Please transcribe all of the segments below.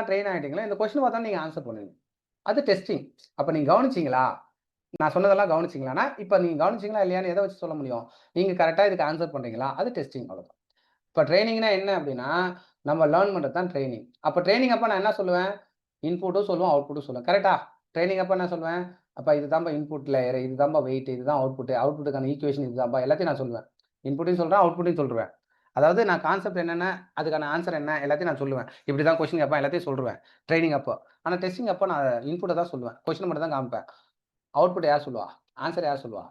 Train ஆகிட்டீங்களா இந்த question பார்த்தா நீங்கள் ஆன்சர் பண்ணுவீங்க. அது டெஸ்டிங். அப்போ நீங்கள் கவனிச்சிங்களா? நான் சொன்னதெல்லாம் கவனிச்சிங்களான்னா இப்போ நீங்கள் கவனிச்சிங்களா இல்லையான்னு எதை வச்சு சொல்ல முடியும்? நீங்கள் கரெக்டாக இதுக்கு ஆன்சர் பண்ணுறீங்களா? அது டெஸ்டிங் அவ்வளோதான். இப்போ ட்ரைனிங்னா என்ன அப்படின்னா நம்ம லேர்ன் பண்ணுறது தான் ட்ரைனிங். அப்போ ட்ரைனிங் அப்போ நான் என்ன சொல்லுவேன்? இன்புட்டும் சொல்லுவேன், அவுட்புட்டும் சொல்லுவேன். கரெக்டா? ட்ரைனிங் அப்போ என்ன சொல்லுவேன்? அப்போ இதுதான்ப்பா இன்புட் லேயர், இதுதான்ப்பா வெயிட், இதுதான் அவுட்புட், அவுட்புட்டுக்கான ஈக்குவேஷன் இதுதான்ப்பா எல்லாத்தையும் நான் சொல்லுவேன். இன்புட்டையும் சொல்கிறேன், அவுட்புட்டையும் சொல்லுவேன். அதாவது நான் கான்செப்ட் என்னென்ன, அதுக்கான ஆன்சர் என்ன எல்லாத்தையும் நான் சொல்லுவேன். இப்படி தான் கொஸ்டின் கேட்பேன் எல்லாத்தையும் சொல்லுவேன் ட்ரைனிங் அப்போ. ஆனால் டெஸ்டிங் அப்போ நான் இன்புட்டை தான் சொல்லுவேன். கொஸ்டின் மட்டும் தான் காமிப்பேன். அவுட்புட் யார் சொல்லுவா? ஆன்சர் யார் சொல்லுவா?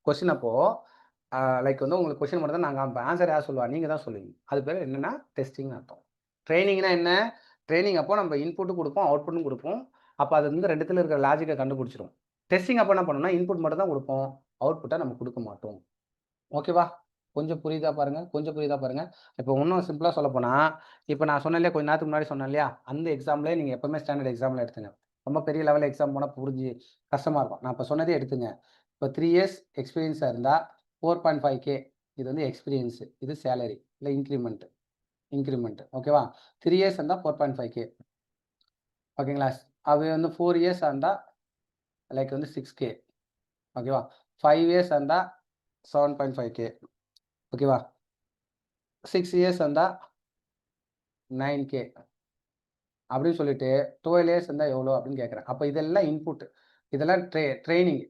கொஸ்டின் அப்போ லைக் வந்து உங்களுக்கு கொஸ்டின் மட்டும் தான் நான் காமிப்பேன். ஆன்சர் யார் சொல்லுவா? நீங்கள் தான் சொல்லுவீங்க. அது பேர் என்னென்னா டெஸ்டிங்னு அர்த்தம். ட்ரைனிங்னா என்ன? ட்ரைனிங் அப்போ நம்ம இன்புட்டும் கொடுப்போம், அவுட்புட்டும் கொடுப்போம். அப்போ அது வந்து ரெண்டுத்துல இருக்கிற லாஜிக்கை கண்டுபிடிச்சிரும். டெஸ்டிங் அப்போ என்ன பண்ணணும்னா இன்புட் மட்டும் தான் கொடுப்போம், அவுட்புட்டை நம்ம கொடுக்க மாட்டோம். ஓகேவா? கொஞ்சம் புரியுதா பாருங்க, கொஞ்சம் புரியுதா பாருங்க. இப்போ இன்னும் சிம்பிளா சொல்லப்போனா, இப்போ நான் சொன்னேன் இல்லையா, கொஞ்ச நேரத்துக்கு முன்னாடி சொன்னேன் இல்லையா, அந்த எக்ஸாம்லயே நீங்க எப்பவுமே ஸ்டாண்டர்ட் எக்ஸாம்ல எடுத்துங்க. ரொம்ப பெரிய லெவல் எக்ஸாம் போனா புரிஞ்சு கஷ்டமா இருக்கும். நான் இப்போ சொன்னதே எடுத்துங்க. இப்போ 3 இயர்ஸ் எக்ஸ்பீரியன்ஸா இருந்தா 4.5K இது வந்து எக்ஸ்பீரியன்ஸ். இது சேலரி இல்ல இன்கிரிமென்ட். இன்கிரிமென்ட் ஓகேவா? 3 இயர்ஸ் இருந்தா 4.5K. ஓகேங்களா? அது வந்து 4 இயர்ஸா இருந்தா லைக் வந்து 6K. ஓகேவா? 5 இயர்ஸ் இருந்தா 7.5K. ஓகேவா? 6 இயர்ஸ் இருந்தா 9K அப்படின்னு சொல்லிட்டு 12 இயர்ஸ் இருந்தா எவ்வளோ அப்படின்னு கேட்குறேன். அப்போ இதெல்லாம் இன்புட். இதெல்லாம் ட்ரெய்னிங்.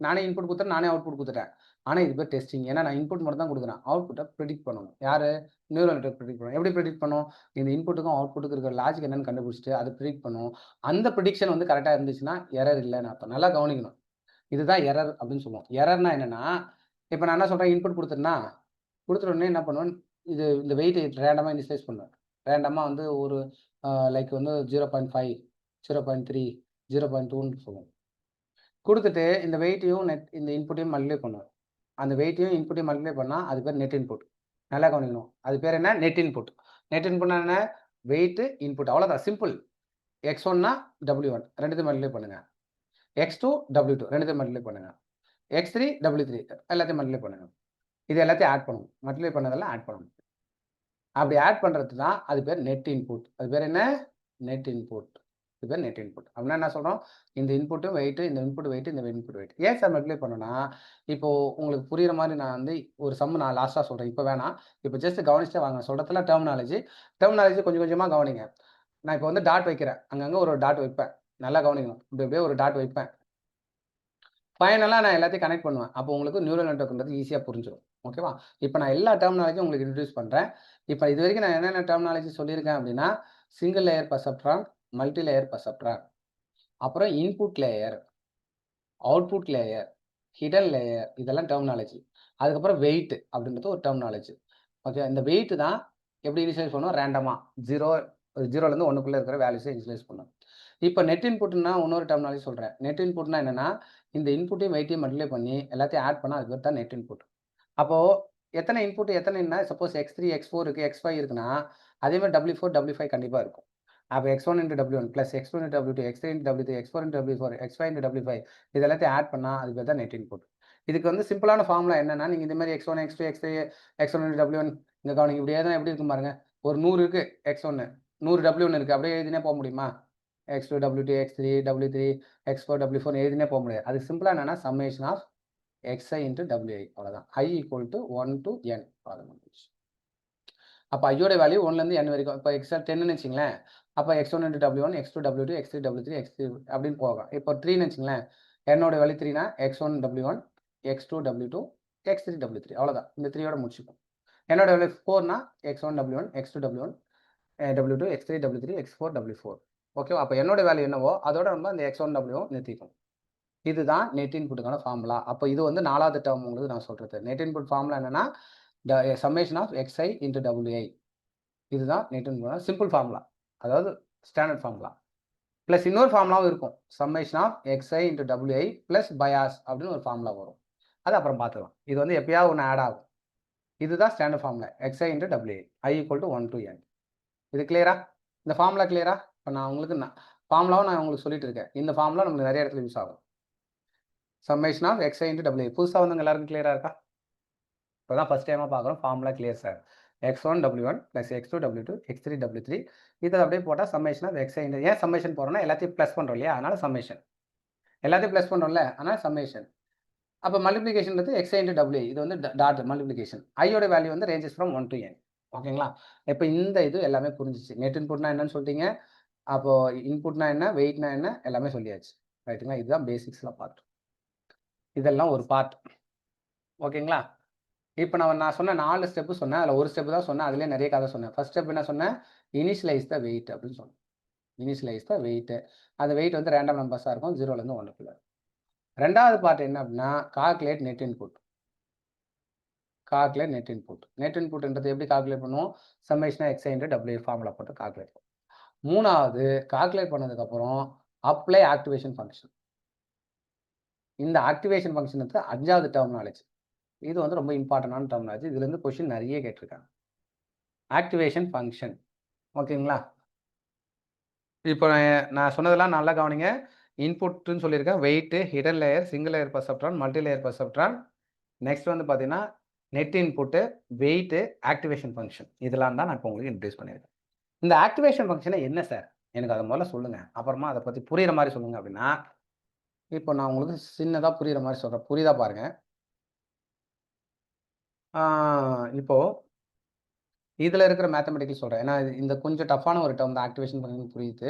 நானே இன்புட் குடுத்துட்டேன், நானே அவுட்புட் குடுத்துட்டேன். ஆனா இது பேர் டெஸ்டிங். ஏன்னா நான் இன்புட் மட்டும் தான் குடுக்குறேன். அவுட்புட்ட பிரெடிக்ட் பண்ணணும். யாரு? நியூரல் நெட்வொர்க் பிரெடிக்ட் பண்ணணும். எப்படி பிரெடிக்ட் பண்ணும்? இந்த இன்புட்டுக்கும் அவுட்புட்டுக்கும் இருக்கிற லாஜிக் என்னன்னு கண்டுபிடிச்சுட்டு அது பிரெடிக்ட் பண்ணும். அந்த பிரெடிக்ஷன் வந்து கரெக்ட்டா இருந்துச்சுன்னா எரர் இல்லன்னு அர்த்தம். நல்லா கவனிக்கணும். இதுதான் எரர் அப்படின்னு சொல்லுவோம். எரர்னா என்னன்னா, இப்ப நான் என்ன சொல்றேன் இன்புட் குடுத்தேன்னா, குடுத்துட்ட உடனே என்ன பண்ணுவேன், இந்த வெயிட் ரேண்டமா இனிஷியலைஸ் பண்ணுவேன். ரேண்டமா வந்து ஒரு லைக் வந்து 0.5, 0.3, 0.2ன்னு சொல்லுவோம். குடுத்துட்டு இந்த வெயிட்டையும் இந்த இன்புட்டையும் மல்டிப்ளை பண்ணுவேன். அந்த வெயிட்டையும் இன்புட்டையும் மல்டிப்ளை பண்ணா அது பேர் நெட் இன்புட். நல்லா கவனிக்கணும். அது பேர் என்ன? Net input. நெட் இன்புட்னா என்ன? வெயிட், இன்புட் அவ்வளோதான் சிம்பிள். X1னா W1 2த்தையும் மல்டிப்ளை பண்ணுங்க. X2 W2 2த்தையும் மல்டிப்ளை பண்ணுங்க. X3 W3 எல்லாத்தையும் மல்டிப்ளை பண்ணுங்க. இது எல்லாத்தையும் ஆட் பண்ணணும். மல்டிப்ளை பண்ணதெல்லாம் ஆட் பண்ணணும். அப்படி ஆட் பண்றது தான் அது பேர் நெட் இன்புட். அது பேர் என்ன? Net input. இது பேர் நெட் இன்புட். அப்படின்னா என்ன சொல்றோம்? இந்த இன்புட்டும் வெயிட், இந்த இன்புட் வெயிட், இந்த இன்புட் வெயிட். ஏன் சார் மல்டிப்ளை பண்ணணும்னா, இப்போ உங்களுக்கு புரியிற மாரி நான் வந்து ஒரு சம் நான் லாஸ்ட்டா சொல்றேன். இப்ப வேணாம். இப்ப ஜஸ்ட் கவனிச்சுட்டே வாங்க. சொல்றதெல்லாம் டெர்மினாலஜி. டெர்மினாலஜி கொஞ்சம் கொஞ்சமா கவனிங்க. நான் இப்ப வந்து டாட் வைக்கிறேன். அங்கங்க ஒரு டாட் வைப்பேன். நல்லா கவனிக்கணும். இப்படி அப்படியே ஒரு டாட் வைப்பேன். ஃபைனலா நான் எல்லாத்தையும் கனெக்ட் பண்ணுவேன். அப்போ உங்களுக்கு நியூரல் நெட்வொர்க்ன்றது ஈஸியா புரிஞ்சிரும். ஓகேவா? இப்ப நான் எல்லா டெர்மினாலஜியும் உங்களுக்கு இன்ட்ரோடியூஸ் பண்றேன். இப்ப இதுவரைக்கும் நான் என்னென்ன டெர்மினாலஜி சொல்லியிருக்கேன் அப்படின்னா, single layer perceptron, multi layer perceptron, அப்புறம் input layer, output layer, hidden layer இதெல்லாம் டெர்மினாலஜி. அதுக்கப்புறம் வெயிட் அப்படின்றது ஒரு டெர்மினாலஜி. ஓகே. இந்த வெயிட் தான் எப்படி இனிஷியலைஸ் பண்ணுவோம்? ரேண்டமா 0லேருந்து 1க்குள்ள இருக்கிற வேல்யூஸை இனிஷியலைஸ் பண்ணும். இப்ப நெட் இன்புட்னா இன்னொரு டெர்மினாலஜி சொல்றேன். நெட் இன்புட்னா என்னன்னா, இந்த இன்புட்டையும் வெயிட்டையும் மல்டிப்ளை பண்ணி எல்லாத்தையும் ஆட் பண்ணா அது பேர் தான் நெட் இன்புட். அப்போ எத்தனை இன்புட் எத்தனைன்னா சப்போஸ் X3, X4 இருக்கு, X5 இருக்குன்னா, அதே மாரி W4, W5 கண்டிப்பா இருக்கும். அப்ப X1 into W1 plus X2 into W2, X3 into W3, X4 into W4, X5 into W5 இது எல்லாத்தையும் ஆட் பண்ணா அது பேர் தான் நெட் இன்புட். இதுக்கு வந்து சிம்பிளான ஃபார்முலா என்னன்னா, நீங்க இந்த மாரி X1, X2, X3, X1 into W1 இங்க கவனிங்க. இப்படி எழுதுனா எப்படி இருக்கும் பாருங்க. ஒரு 100 இருக்கு X1, 100 W1 இருக்கு. அப்படியே எழுதினே போ முடியுமா? X2, W2, X3, W3, X4, W4 எழுதினே போ முடியாது. அது சிம்பிளா என்னன்னா summation of Xi into Wi அவ்வளோதான். I equal to 1 to n அவ்வளோதான் முடிஞ்சுச்சு. அப்போ ஐயோட வேல்யூ 1லேருந்து n வரைக்கும். இப்போ எக்ஸா 10ன்னு வச்சுங்களேன். அப்போ X1 into W1, X2 W2, X3 W3, X3 அப்படின்னு போகும். இப்போ 3ன்னு வச்சுங்களேன். என்னோட value 3னா X1 W1, X2 W2, X3 W3 அவ்வளோதான். இந்த 3யோட முடிச்சுக்கும். என்னோட value 4னா X1 W1, X2 W1, W2, X3 W3, X4 W4. ஓகேவா? அப்போ என்னோட வேல்யூ என்னவோ அதோட நம்ம அந்த X1 W நிறுத்திக்கும். இதுதான் நெட் இன்புட்டுக்கான ஃபார்முலா. அப்போ இது வந்து 4வது டேர்ம் உங்களுக்கு நான் சொல்றது. நெட் இன்புட் ஃபார்முலா என்னன்னா, summation of Xi into Wi. இதுதான் நெட் இன்புட் சிம்பிள் ஃபார்முலா. அதாவது ஸ்டாண்டர்ட் ஃபார்முலா. பிளஸ் இன்னொரு ஃபார்முலாவும் இருக்கும். Summation of Xi into Wi plus bias அப்படின்னு ஒரு ஃபார்முலா வரும். அது அப்புறம் பார்த்துக்கலாம். இது வந்து எப்பயாவது ஒன்று ஆட் ஆகும். இதுதான் standard formula. Xi into Wi. I equal to 1 to n. இது கிளியரா? இந்த ஃபார்முலா கிளியரா? இப்போ நான் உங்களுக்கு ஃபார்முலாவும் நான் உங்களுக்கு சொல்லிட்டு இருக்கேன். இந்த ஃபார்முலா நமக்கு நிறைய இடத்துல யூஸ் ஆகும். Summation of Xi into Wi. புதுசா வந்தவங்க எல்லாருக்கும் கிளியரா இருக்கா? இப்போதான் ஃபர்ஸ்ட் டைமா பார்க்குறோம். Formula clear sir. x1 w1 + x2 w2 x3 w3 இதை அப்படியே போட்டால் சம்மேஷன் ஆஃப் xi into ஏன் சம்மேஷன் போகிறோம்னா எல்லாத்தையும் ப்ளஸ் பண்ணுறோம் இல்லையா, அதனால சம்மேஷன். எல்லாத்தையும் ப்ளஸ் பண்ணுறோம்ல, அதனால் சம்மேஷன். அப்போ மல்டிப்ளிகேஷன்றது xi into wi, இது வந்து டாட் மல்டிப்ளிகேஷன். ஐயோட வேல்யூ வந்து ரேஞ்சஸ் ஃப்ரம் 1 to n. ஓகேங்களா? இப்போ இந்த இது எல்லாமே புரிஞ்சிச்சு. நெட் இன்புட்னா என்னன்னு சொல்லிட்டீங்க, அப்போ இன்புட்னா என்ன, வெயிட்னா என்ன, எல்லாமே சொல்லியாச்சு. ரைட்டுங்களா? இதுதான் பேசிக்ஸ்லாம் பார்ட். இதெல்லாம் ஒரு பார்ட். ஓகேங்களா? இப்போ நான் சொன்ன 4 ஸ்டெப்பு சொன்னேன். அதில் ஒரு ஸ்டெப் தான் சொன்னேன். அதிலே நிறைய கதை சொன்னேன். ஃபர்ஸ்ட் ஸ்டெப் என்ன சொன்னேன், இனிஷியலைஸ் த வெயிட் அப்படின்னு சொன்னேன். Initialise the weight. அந்த வெயிட் வந்து ரேண்டம் நம்பர்ஸாக இருக்கும், 0லேருந்து 1க்குள்ள. ரெண்டாவது பார்ட் என்ன அப்படின்னா, calculate net input. Calculate net input. Net இன்புட்ன்றது எப்படி கால்குலேட் பண்ணுவோம், summation xi into w formula போட்டு கால்குலேட் பண்ணுவோம். மூணாவது கால்குலேட் பண்ணதுக்கப்புறம் அப்ளை ஆக்டிவேஷன் ஃபங்க்ஷன். இந்த ஆக்டிவேஷன் ஃபங்க்ஷனுக்கு 5வது டெர்மினாலஜி. இது வந்து ரொம்ப இம்பார்ட்டண்டான டெர்மினாலஜி. இதுலேருந்து கொஸ்டின் நிறைய கேட்டிருக்காங்க. Activation function. ஓகேங்களா? இப்போ நான் சொன்னதெல்லாம் நல்லா கவனிங்க. இன்புட்னு சொல்லியிருக்கேன். Weight, hidden layer, single layer perceptron, multi layer perceptron. Next வந்து பார்த்தீங்கன்னா net input, weight, activation function. இதெல்லாம் தான் நான் இப்போ உங்களுக்கு இன்ட்ரடியூஸ் பண்ணியிருக்கேன். இந்த ஆக்டிவேஷன் ஃபங்க்ஷனை என்ன சார், எனக்கு அதை முதல்ல சொல்லுங்கள், அப்புறமா அதை பற்றி புரிகிற மாதிரி சொல்லுங்கள் அப்படின்னா, இப்போ நான் உங்களுக்கு சின்னதாக புரிகிற மாதிரி சொல்கிறேன். புரியுதா பாருங்கள். இப்போது இதில் இருக்கிற மேத்தமெட்டிக்கல் சொல்கிறேன். ஏன்னா இந்த கொஞ்சம் டஃப்பான ஒரு டேர்ம் தான். ஆக்டிவேஷன் ஃபங்க்ஷன் புரியுது.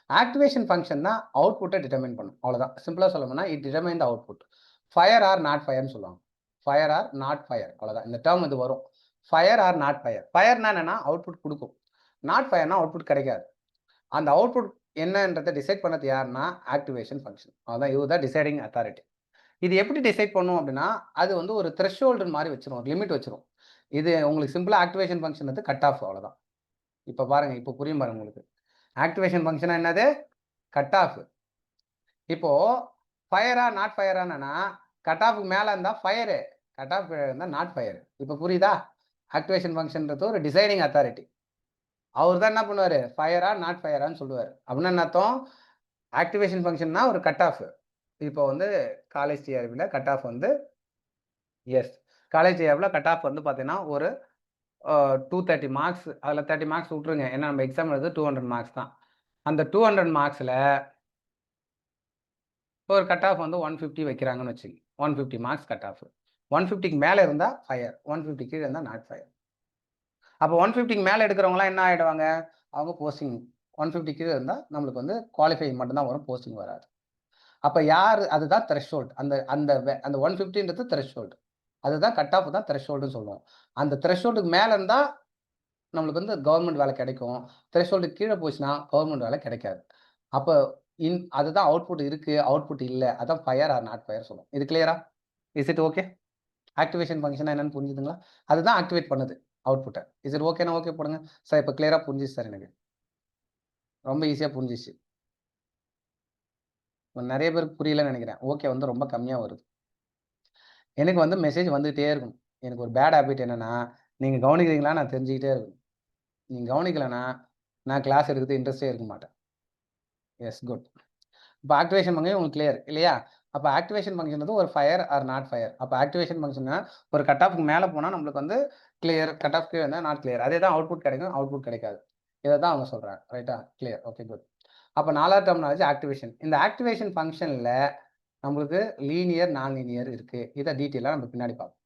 ஆக்டிவேஷன் ஃபங்க்ஷன் தான் அவுட்புட்டை டிட்டர்மைன் பண்ணும். அவ்வளோதான். சிம்பிளாக சொல்லணும்னா it determine the output. Fire or not ஃபயர்னு சொல்லுவாங்க. ஃபயர் ஆர் நாட் ஃபயர், அவ்வளோதான். இந்த டேர்ம் இது வரும். Fire or not fire. ஃபயர்னா என்னன்னா அவுட்புட் கொடுக்கும், நாட் ஃபயர்னா அவுட்புட் கிடைக்காது. அந்த அவுட்புட் என்னன்றதை டிசைட் பண்ணது யாருன்னா ஆக்டிவேஷன் ஃபங்க்ஷன். அதுதான் இதுதான் டிசைடிங் அத்தாரிட்டி. இது எப்படி டிசைட் பண்ணும் அப்படின்னா, அது வந்து ஒரு த்ரெஷ்ஹோல்டு மாதிரி வச்சிரும், ஒரு லிமிட் வச்சிரும். இது உங்களுக்கு சிம்பிளாக ஆக்டிவேஷன் ஃபங்க்ஷன் வந்து கட் ஆஃப், அவ்வளோதான். இப்போ பாருங்க, இப்போ புரியும் பாருங்க உங்களுக்கு. ஆக்டிவேஷன் ஃபங்க்ஷனா என்னது, கட் ஆஃப். இப்போ ஃபயரா நாட் ஃபயரானா, கட் ஆஃப்க்கு மேலே இருந்தால் ஃபயரு, கட் ஆஃப் இருந்தால் நாட் ஃபயர். இப்போ புரியுதா? ஆக்டிவேஷன் ஃபங்க்ஷன்றது ஒரு டிசைடிங் அத்தாரிட்டி. அவர் தான் என்ன பண்ணுவார், ஃபயரா நாட் ஃபயரான்னு சொல்லுவார். அப்படின்னா என்ன அர்த்தம், ஆக்டிவேஷன் ஃபங்க்ஷன்னா ஒரு கட் ஆஃப். இப்போ வந்து காலேஜ் டிஆர்பியில் கட் ஆஃப் வந்து எஸ், காலேஜ் டிஆர்பியில் கட் ஆஃப் வந்து பார்த்தீங்கன்னா ஒரு 230 மார்க்ஸ். அதில் 30 மார்க்ஸ் விட்ருங்க, ஏன்னா நம்ம எக்ஸாம் எழுது 200 மார்க்ஸ் தான். அந்த 200 மார்க்ஸில் ஒரு கட் ஆஃப் வந்து 150 வைக்கிறாங்கன்னு வச்சுக்கோங்க. 150 மார்க்ஸ் கட் ஆஃப். 150க்கு மேலே இருந்தால் ஃபயர், 150 கீழே இருந்தால் நாட் ஃபயர். அப்போ 150க்கு மேலே எடுக்கிறவங்களாம் என்ன ஆகிடுவாங்க, அவங்க போஸ்டிங். 150 கீழே இருந்தால் நம்மளுக்கு வந்து குவாலிஃபைங் மட்டும்தான் வரும், போஸ்டிங் வராது. அப்போ யார், அதுதான் த்ரெஷ்ஹோல்டு. அந்த அந்த அந்த 150ன்றது த்ரெஷ்ஹோல்டு. அதுதான் கட் ஆஃப் தான் த்ரெஷ்ஹோல்டுன்னு சொல்லுவோம். அந்த த்ரெஷ்ஹோல்டுக்கு மேலே இருந்தால் நம்மளுக்கு வந்து கவர்மெண்ட் வேலை கிடைக்கும். த்ரெஷ்ஹோல்டுக்கு கீழே போச்சுன்னா கவர்மெண்ட் வேலை கிடைக்காது. அப்போ அதுதான் அவுட்புட் இருக்குது, அவுட்புட் இல்லை, அதான் ஃபயர் ஆர் நாட் ஃபயர் சொல்லுவோம். இது கிளியரா? Is it okay? ஆக்டிவேஷன் ஃபங்க்ஷனா என்னன்னு புரிஞ்சுதுங்களா? அதுதான் ஆக்டிவேட் பண்ணுது அவுட்புட்டை. இஸ் இட் ஓகேனா ஓகே போடுங்க சார். இப்போ கிளியராக புரிஞ்சிச்சு சார், எனக்கு ரொம்ப ஈஸியாக புரிஞ்சிச்சு. நிறைய பேருக்கு புரியலன்னு நினைக்கிறேன். ஓகே வந்து ரொம்ப கம்மியாக வருது. எனக்கு வந்து மெசேஜ் வந்துகிட்டே இருக்கும். எனக்கு ஒரு பேட் ஹேபிட் என்னென்னா, நீங்கள் கவனிக்கிறீங்களா நான் தெரிஞ்சுக்கிட்டே இருக்கும். நீங்கள் கவனிக்கலைன்னா நான் கிளாஸ் எடுக்கிறது இன்ட்ரெஸ்டே இருக்க மாட்டேன். Yes, good. இப்போ ஆக்டிவேஷன் ஃபங்க்ஷன் உங்களுக்கு கிளியர் இல்லையா? அப்போ ஆக்டிவேஷன் ஃபங்க்ஷன் வந்து ஒரு ஃபயர் ஆர் நாட் ஃபயர். அப்போ ஆக்டிவேஷன் ஃபங்க்ஷன்னா ஒரு கட் ஆஃப்க்கு மேலே போனால் நம்மளுக்கு வந்து கிளியர், கட் ஆஃப் கீழே இருந்தால் நாட் கிளியர். அதே தான் அவுட்புட் கிடைக்கும், அவுட்புட் கிடைக்காது. இதை தான் அவங்க சொல்கிறாங்க. ரைட்டா? Clear, okay, good. அப்போ 4வது டெர்மினாலஜி ஆக்டிவேஷன். இந்த ஆக்டிவேஷன் ஃபங்க்ஷனில் நம்மளுக்கு லீனியர், நான் லீனியர் இருக்குது. இதை டீட்டெயிலாக நம்ம பின்னாடி பார்ப்போம்.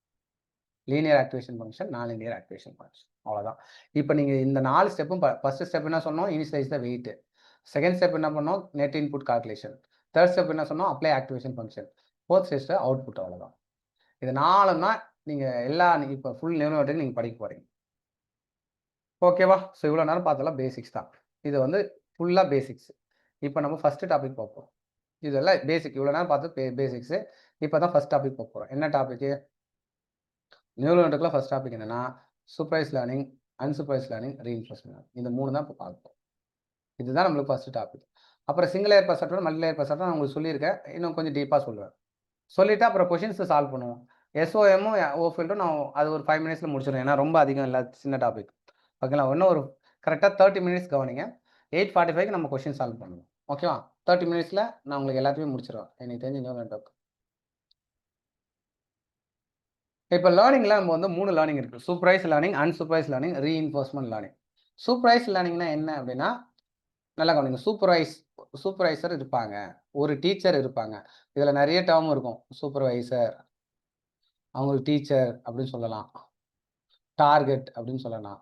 லீனியர் ஆக்டிவேஷன் ஃபங்க்ஷன், நான் லீனியர் ஆக்டிவேஷன் ஃபங்க்ஷன், அவ்வளோதான். இப்போ நீங்கள் இந்த 4 ஸ்டெப்பும் ஃபர்ஸ்ட் ஸ்டெப் என்ன சொன்னோம், initialise the wait. Second step என்ன பண்ணோம், net input calculation. Third step என்ன சொன்னோம், apply activation function. Fourth step output, அவ்வளோதான். இது 4ம் தான் நீங்கள் இப்போ ஃபுல் நியூனோட்டுக்கு நீங்கள் படிக்க போகிறீங்க. ஓகேவா? ஸோ இவ்வளோ நேரம் பார்த்ததெல்லாம் பேசிக்ஸ் தான். இது வந்து ஃபுல்லாக பேசிக்ஸ். இப்போ நம்ம ஃபஸ்ட்டு டாபிக் பார்ப்போம். இதெல்லாம் பேசிக். இவ்வளோ நேரம் பார்த்து பேசிக்ஸு. இப்போ தான் ஃபஸ்ட் டாபிக் பார்க்க போகிறோம். என்ன டாபிக்கு? நியூரல் நெட்வொர்க்கில் ஃபஸ்ட் டாபிக் என்னென்னா supervise learning, unsupervised learning, reinforcement learning. இந்த 3 தான் இப்போ பார்ப்போம். இதுதான் நம்மளுக்கு ஃபஸ்ட் டாபிக். அப்புறம் single layer perceptron, multi layer perceptron நான் உங்களுக்கு சொல்லியிருக்கேன். இன்னும் கொஞ்சம் டீப்பாக சொல்லுவேன். சொல்லிவிட்டு அப்புறம் கொஷின்ஸ் சால்வ் பண்ணுவோம். எஸ்ஓஎம்மும் ஓஃபீல்டும் நான் அது ஒரு 5 மினிட்ஸில் முடிச்சிடுவேன். ஏன்னா ரொம்ப அதிகம் இல்லை, சின்ன டாபிக். ஓகேங்களா? இன்னும் ஒரு கரெக்டாக 30 மினிட்ஸ் கவனிங்க. 8:45க்கு நம்ம கொஷின் சால்வ் பண்ணுவோம். ஓகேவா? 30 மினிட்ஸில் நான் உங்களுக்கு எல்லாத்தையுமே முடிச்சிடுவேன். எனக்கு தெரிஞ்சு நியூரல் நெட்வொர்க் இப்போ லேர்னிங்ல நம்ம வந்து 3 லேர்னிங் இருக்கு. Supervised learning, unsupervised learning, reinforcement learning. Supervised லேர்னிங்னா என்ன அப்படின்னா, நல்லா கவனிங்க. சூப்பர்வைசர் இருப்பாங்க. ஒரு டீச்சர் இருப்பாங்க. இதுல நெறைய டெர்ம் இருக்கும். சூப்பர்வைசர், அவங்களுக்கு டீச்சர் அப்படின்னு சொல்லலாம். டார்கெட் அப்படின்னு சொல்லலாம்.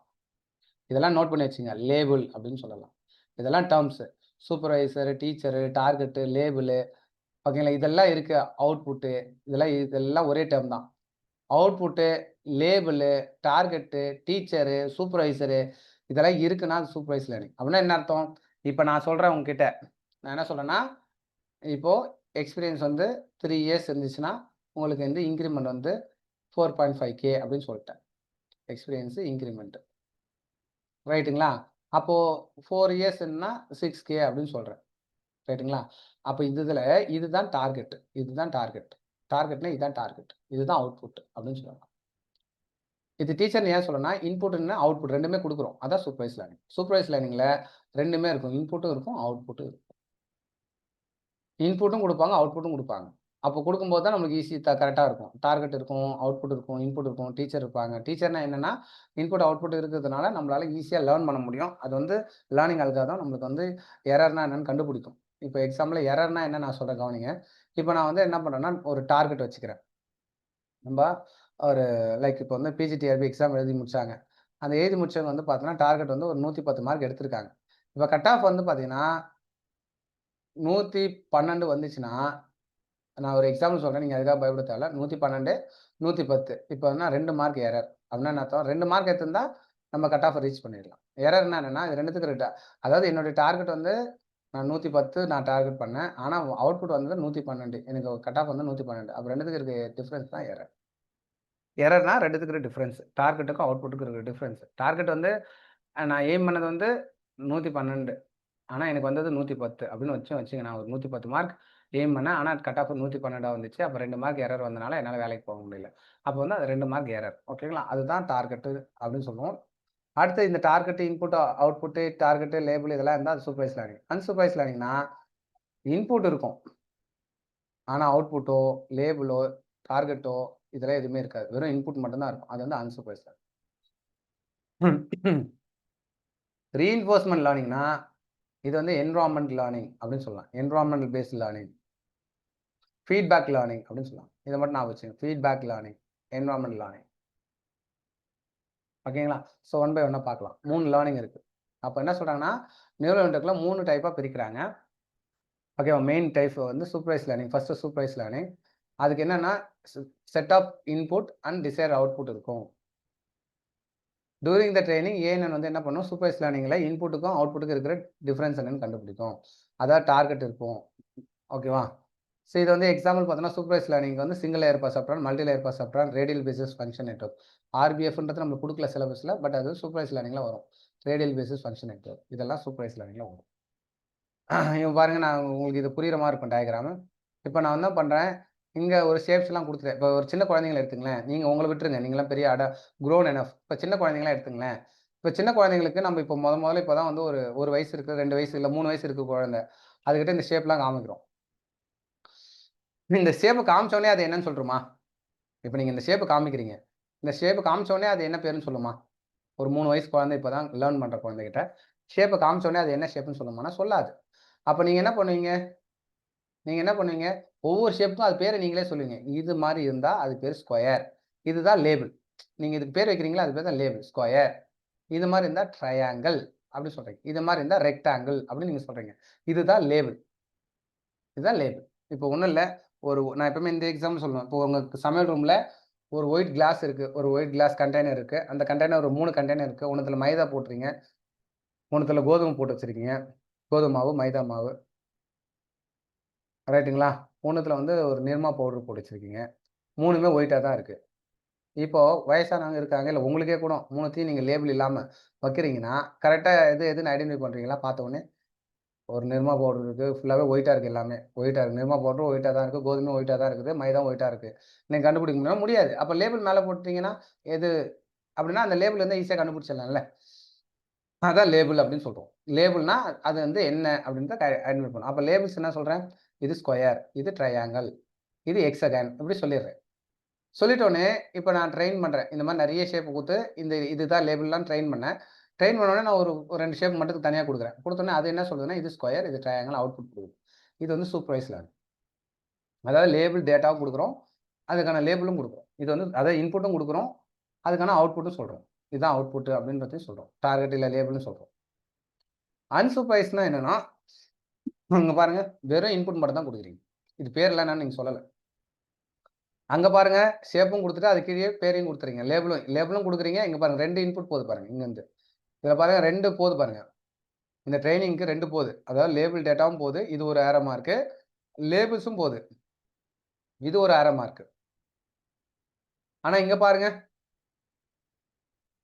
இதெல்லாம் நோட் பண்ணி வச்சுங்க. லேபிள் அப்படின்னு சொல்லலாம். இதெல்லாம் terms. Supervisor, teacher, target, label ஓகேங்களா? இதெல்லாம் இருக்கு. அவுட்புட் இதெல்லாம் ஒரே டெர்ம் தான். Output, label, target, teacher, supervisor இதெல்லாம் இருக்குன்னா, அது சூப்பர்வைஸ்ட் லேர்னிங். அப்படின்னா என்ன அர்த்தம்? இப்ப நான் சொல்றேன் உங்ககிட்ட. நான் என்ன சொல்றேன்னா, இப்போ எக்ஸ்பீரியன்ஸ் வந்து 3 இயர்ஸ் இருந்துச்சுன்னா, உங்களுக்கு வந்து இன்கிரிமெண்ட் வந்து 4.5K அப்படின்னு சொல்லிட்டேன். Experience increment. ரைட்டுங்களா? அப்போ 4 இயர்ஸ்ன்னா 6K அப்படின்னு சொல்றேன். ரைட்டுங்களா? அப்ப இதுதான் டார்கெட். இதுதான் டார்கெட். டார்கெட்னா இதுதான் டார்கெட். இதுதான் அவுட்புட் அப்படின்னு சொல்லலாம். இது டீச்சர்ன்னு ஏன் சொல்றேன்னா, இன்புட்ன்னா அவுட்புட் 2மே குடுக்குறோம். அதான் சூப்பர்வைஸ்ட் லேர்னிங். சூப்பர்வைஸ்ட் லேர்னிங்ல 2மே இருக்கும். இன்புட்டும் இருக்கும், அவுட்புட்டும் இருக்கும். இன்புட்டும் குடுப்பாங்க, அவுட்புட்டும் குடுப்பாங்க. அப்போ குடுக்கும்போது தான் நமக்கு ஈஸி கரெக்ட்டா இருக்கும். டார்கெட் இருக்கும், அவுட்புட் இருக்கும், இன்புட் இருக்கும், டீச்சர் இருப்பாங்க. டீச்சர்னா என்னன்னா, இன்புட், அவுட்புட் இருக்கிறதுனால நம்மளால ஈஸியா லேர்ன் பண்ண முடியும். அது வந்து லேர்னிங் அல்காரிதம் நம்மளுக்கு வந்து எரர்னா என்னன்னு கண்டுபிடிக்கும். இப்போ எக்ஸாம்பிள்ல எரர்னா என்ன நான் சொல்றேன் கவனிங்க. இப்போ நான் வந்து என்ன பண்றேன்னா, ஒரு டார்கெட் வச்சுக்கிறேன். நம்ப ஒரு லைக் இப்போ வந்து பிஜிடிஆர்பி எக்ஸாம் எழுதி முடிச்சாங்க. அந்த எழுதி முடிச்சவங்க வந்து பார்த்தீங்கன்னா, டார்கெட் வந்து ஒரு 110 மார்க் எடுத்திருக்காங்க. இப்ப கட் ஆஃப் வந்து பார்த்தீங்கன்னா, 112 வந்துச்சுன்னா, நான் ஒரு எக்ஸாம்பிள் சொல்றேன். நீங்க அதுக்காக பயப்பட தேவையில்ல. 112, 110 இப்ப என்ன 2 மார்க் எரர். அப்படின்னா என்ன அர்த்தம்? 2 மார்க் எடுத்திருந்தா, நம்ம கட் ஆஃப் ரீச் பண்ணிடலாம். எரர்னா என்னன்னா, இது 2த்துக்கும் அதாவது என்னுடைய டார்கெட் வந்து நான் 110 நான் டார்கெட் பண்ணேன். ஆனா அவுட்புட் வந்தது 112. எனக்கு கட் ஆஃப் வந்து 112. அப்ப 2த்துக்கும் இருக்க டிஃபரன்ஸ் தான் எரர். எரர்னா 2த்துக்கும் இருக்கிற டிஃபரன்ஸ். டார்கெட்டுக்கும் அவுட்புட்டுக்கும் இருக்கிற டிஃபரன்ஸ். டார்கெட் வந்து நான் எய்ம் பண்ணது வந்து 112. ஆனா எனக்கு வந்தது 110 அப்படின்னு வச்சுங்க. நான் ஒரு 110 மார்க் எய்ம் பண்ணேன். ஆனா கட் ஆஃப் 112 வந்துச்சு. அப்ப 2 மார்க் எரர் வந்தனால என்னால வேலைக்கு போக முடியல. அப்ப வந்து அது 2 மார்க் எரர். ஓகேங்களா? அதுதான் டார்கெட் அப்படின்னு சொல்லுவோம். அடுத்து இந்த target, input, output, target, label இதெல்லாம் இருந்தா அது சூப்பர்வைஸ்ட் லேர்னிங். அன்சூப்பர்வைஸ்ட் லேர்னிங்னா இன்புட் இருக்கும். ஆனா அவுட்புட்டோ, லேபிளோ, டார்கெட்டோ இதெல்லாம் எதுவுமே இருக்காது. வெறும் இன்புட் மட்டும் தான் இருக்கும். அது வந்து அன்சூப்பர்வைஸ்ட் லேர்னிங். ரீஇன்ஃபோர்ஸ்மென்ட் லேர்னிங்னா இது வந்து என்விரான்மென்ட் லேர்னிங் அப்படின்னு சொல்லலாம். Environmental paste learning. Feedback learning அப்படின்னு சொல்லலாம். இத மட்டும் ஞாபகம் வச்சுக்கங்க. Feedback learning, environment learning. ஓகேங்களா? ஸோ ஒன் பை ஒன்னா பார்க்கலாம். 3 லேர்னிங் இருக்கு. அப்ப என்ன சொல்றாங்கன்னா, நியூரல் நெட்வொர்க்ல 3 டைப்பா பிரிக்கிறாங்க. ஓகேவா? மெயின் டைப் வந்து supervised learning. First supervised learning. அதுக்கு என்னன்னா, set of input and desired output இருக்கும். டூரிங் த ட்ரெய்னிங் ஏஎன்என் வந்து என்ன பண்ணும், சூப்பர்வைஸ்ட் லேர்னிங்ல இன்புட்டுக்கும், அவுட்புட்டுக்கும் இருக்கிற டிஃபரன்ஸ் என்னன்னு கண்டுபிடிக்கும். அதாவது டார்கெட் இருக்கும். ஓகேவா? ஸோ இது வந்து எக்ஸாம்பிள் பார்த்தோம்னா, சூப்பர்வைஸ்ட் லேர்னிங் வந்து single layer perceptron, multi layer perceptron, radial basis function network. ஆர்பிஎஃப்ன்றது நம்மளுக்கு குடுக்கல சிலபஸ்ல. பட் அது சூப்பர்வைஸ்ட் லேர்னிங்ல வரும். Radial basis function network. இதெல்லாம் சூப்பர்வைஸ்ட் லேர்னிங்ல வரும். இங்க பாருங்க நான் உங்களுக்கு இது புரியிற மாரி இருக்கும் டயகிராமு. இப்ப நான் என்ன பண்றேன், இங்க ஒரு ஷேப்ஸ்லாம் குடுத்துட்டேன். இப்ப ஒரு சின்ன குழந்தைங்கள எடுத்துங்களேன். நீங்க உங்கள விட்டுருங்க. நீங்கலாம் பெரிய க்ரோன் எனஃப். இப்ப சின்ன குழந்தைங்கள எடுத்துங்களேன். இப்ப சின்ன குழந்தைங்களுக்கு நம்ம இப்ப மொதல்ல இப்ப தான் வந்து ஒரு 1 வயசு இருக்கு, 2 வயசு இல்ல 3 வயசு இருக்கு குழந்தை. அதுகிட்ட இந்த ஷேப்லாம் காமிக்கிறோம். இந்த ஷேப் காமிச்ச உடனே அது என்னன்னு சொல்ருமா? இப்ப நீங்க இந்த ஷேப் காமிக்கிறீங்க. இந்த ஷேப் காமிச்ச உடனே அது என்ன பேருன்னு சொல்லுமா? ஒரு 3 வயசு குழந்தை இப்ப தான் லேர்ன் பண்ற குழந்தைகிட்ட. ஷேப்ப காமிச்ச உடனே அது என்ன ஷேப்ன்னு சொல்லுமான்னா, சொல்லாது. அப்ப நீங்க என்ன பண்ணுவீங்க? நீங்க என்ன பண்ணுவீங்க? ஒவ்வொரு ஷேப்க்கும் அது பேர நீங்களே சொல்லுவீங்க. இது மாரி இருந்தா அது பேரு ஸ்கொயர். இதுதான் லேபிள். நீங்க இதுக்கு பேர் வைக்கிறீங்களா, அது பேர் தான் லேபிள். ஸ்கொயர். இது மாரி இருந்தா ட்ரையாங்கிள் அப்படின்னு சொல்றீங்க. இது மாரி இருந்தா ரெக்டாங்கிள் அப்படின்னு நீங்க சொல்றீங்க. இதுதான் லேபிள். இதுதான் லேபிள். இப்போ ஒண்ணும் இல்ல. நான் எப்பவுமே இந்த எக்ஸாம்பிள் சொல்லுவேன். இப்போ உங்க சமையல் ரூம்ல ஒரு ஒயிட் கிளாஸ் இருக்கு. ஒரு ஒயிட் கிளாஸ் கண்டெய்னர் இருக்கு. அந்த கண்டெய்னர் ஒரு 3 கண்டெய்னர் இருக்கு. ஒண்ணுத்துல மைதா போட்டுறீங்க. ஒண்ணுத்துல கோதுமை போட்டு வச்சிருக்கீங்க. கோதும மாவு, மைதா மாவு. ரைட்டுங்களா? ஒண்ணுத்துல வந்து ஒரு நிர்மா பவுடர் போட்டு வச்சிருக்கீங்க. 3மே ஒயிட்டா தான் இருக்கு. இப்போ வயசானவங்க இருக்காங்க. இல்ல உங்களுக்கே கூட 3த்தையும் நீங்க லேபிள் இல்லாம வைக்கிறீங்கன்னா, கரெக்ட்டா எது எதுன்னு ஐடென்டிஃபை பண்றீங்களா? பார்த்த உடனே. ஒரு நிர்மா பவுடர் இருக்கு. ஃபுல்லாவே ஒயிட்டா இருக்கு எல்லாமே. ஒயிட்டா இருக்கு. நிர்மா பவுடரும் ஒயிட்டா தான் இருக்கு. கோதுமையும் ஒயிட்டா தான் இருக்குது. மைதாவும் ஒயிட்டா இருக்கு. நீங்க கண்டுபிடிக்க முடியுமா? முடியாது. அப்ப லேபிள் மேல போட்டீங்கன்னா, எது அப்படின்னா அந்த லேபிள் இருந்தா ஈஸியா கண்டுபிடிச்சிடலாம்ல. அதான் லேபிள் அப்படின்னு சொல்றோம். லேபிள்னா அது வந்து என்ன அப்படின்றத ஐடென்டிஃபை பண்ணணும். அப்ப லேபிள்ஸ் என்ன சொல்றேன்? இது ஸ்கொயர், இது ட்ரையாங்கிள், இது ஹெக்ஸாகன் இப்படி சொல்லிடுறேன். சொல்லிட்டோன்னே இப்போ நான் ட்ரெயின் பண்ணுறேன். இந்த மாதிரி நிறைய ஷேப் குடுத்து இதுதான் லேபிள்லாம் ட்ரெயின் பண்ணேன். ட்ரெயின் பண்ணோனே நான் ஒரு 2 ஷேப் மட்டும் தனியா குடுக்குறேன். குடுத்தோனே அது என்ன சொல்லுதுன்னா, இது ஸ்கொயர், இது ட்ரையாங்கிள் அவுட்புட் குடுக்குது. இது வந்து சூப்பர்வைஸ் லேர்னிங். அதாவது லேபிள் டேட்டாவும் குடுக்குறோம். அதுக்கான லேபிளும் குடுக்குறோம். இது வந்து அதாவது இன்புட்டும் குடுக்குறோம். அதுக்கான அவுட்புட்டும் சொல்றோம். இதுதான் அவுட்புட் அப்படின்றதையும் சொல்றோம். டார்கெட் இல்ல லேபிள்னு சொல்றோம். அன்சூப்பர்வைஸ்ட்னா என்னன்னா, இங்க பாருங்க வெறும் இன்புட் மட்டும் தான் குடுக்குறீங்க. இது பேர்லாம் என்னன்னு நீங்க சொல்லல. அங்க பாருங்க ஷேப்பும் குடுத்துட்டு அது கீழயே பேரையும் குடுத்துறீங்க. லேபிளும் குடுக்குறீங்க. இங்க பாருங்க 2 இன்புட் போகுது பாருங்க இங்கருந்து. இதுல பாருங்க 2 போகுது பாருங்க. இந்த ட்ரெய்னிங்க்கு 2 போகுது. அதாவது லேபிள் டேட்டாவும் போகுது. இது ஒரு ஏரோ மார்க்கு. லேபிள்ஸும் போகுது. இது ஒரு ஏரோ மார்க்கு. ஆனா இங்க பாருங்க.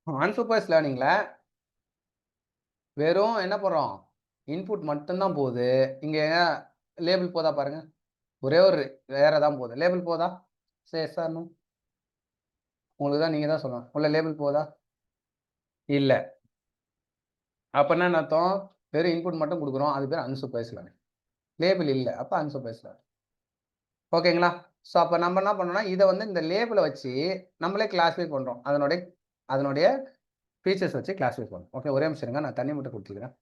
அன்சூப்பர்வைஸ்ட் லேர்னிங்ல வெறும் என்ன பண்றோம்? இன்புட் மட்டும் தான் போகுது. இங்க லேபிள் போதா பாருங்க. ஒரே ஒரு ஏரோ தான் போகுது. லேபிள் போதா? Say yes or no? உங்களுக்கு தான் நீங்க தான் சொல்லணும். உள்ள லேபிள் போதா? இல்ல. அப்பன்னா என்ன அர்த்தம்? வெறும் இன்புட் மட்டும் குடுக்குறோம். அது பேர் அன்சூப்பர்வைஸ்ட் லேர்னிங். லேபிள் இல்ல. அப்ப அன்சூப்பர்வைஸ்ட் லேர்னிங். ஓகேங்களா? ஸோ அப்ப நம்ம என்ன பண்ணோம்னா, இத வந்து இந்த லேபிள வச்சு நம்மளே கிளாஸிஃபை பண்றோம். அதனுடைய ஃபீச்சர்ஸ் வச்சு கிளாஸிஃபை பண்றோம். ஓகே, ஒரே நிமிஷம் இருங்க. நான் தண்ணி மட்டும் குடிச்சுக்கிறேன்.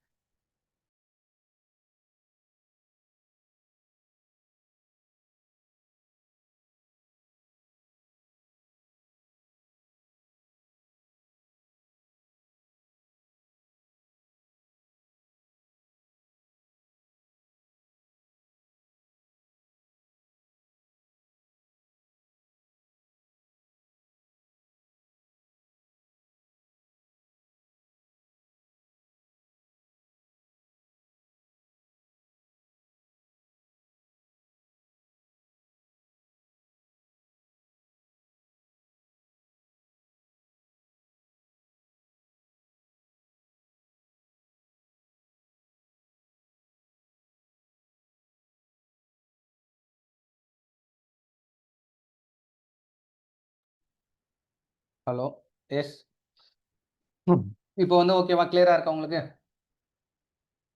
ஹலோ. எஸ். இப்போ வந்து ஓகேவா? கிளியரா இருக்கா உங்களுக்கு?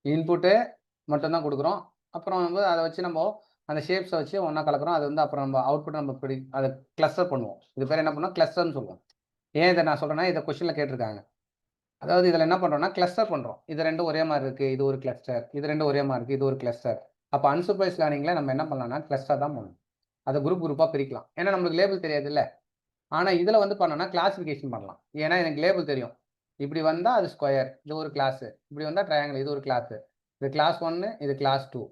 இன்புட்டு மட்டும் தான் குடுக்குறோம். அப்புறம் வந்து அத வச்சு அந்த ஷேப்ஸ வச்சு ஒண்ணா கலக்குறோம். அது வந்து அப்புறம் அவுட்புட் அத கிளஸ்டர் பண்ணுவோம். இது பேர் என்ன பண்ணுவோம்? கிளஸ்டர்ன்னு சொல்லுவோம். ஏன் இத நான் சொல்றேன்னா, இத கொஸ்டின்ல கேட்டிருக்காங்க. அதாவது இதுல என்ன பண்றோம்னா, கிளஸ்டர் பண்றோம். இது 2ம் ஒரே மாரி இருக்கு. இது ஒரு கிளஸ்டர். இது 2ம் ஒரே மாரி இருக்கு. இது ஒரு கிளஸ்டர். அப்ப அன்சூப்பர்வைஸ்ட் லேர்னிங்ல நம்ம என்ன பண்ணலாம்னா, கிளஸ்டர் தான் பண்ணணும். அத குரூப்பா பிரிக்கலாம். ஏன்னா நம்மளுக்கு லேபிள் தெரியாதுல்ல. ஆனா இதுல வந்து பண்ணோம்னா கிளாசிஃபிகேஷன் பண்ணலாம். ஏன்னா எனக்கு லேபிள் தெரியும். இப்படி வந்தா அது ஸ்கொயர். இது ஒரு கிளாஸ். இப்படி வந்தா ட்ரையாங்கிள். இது ஒரு கிளாஸ். இது கிளாஸ் 1, இது கிளாஸ் 2.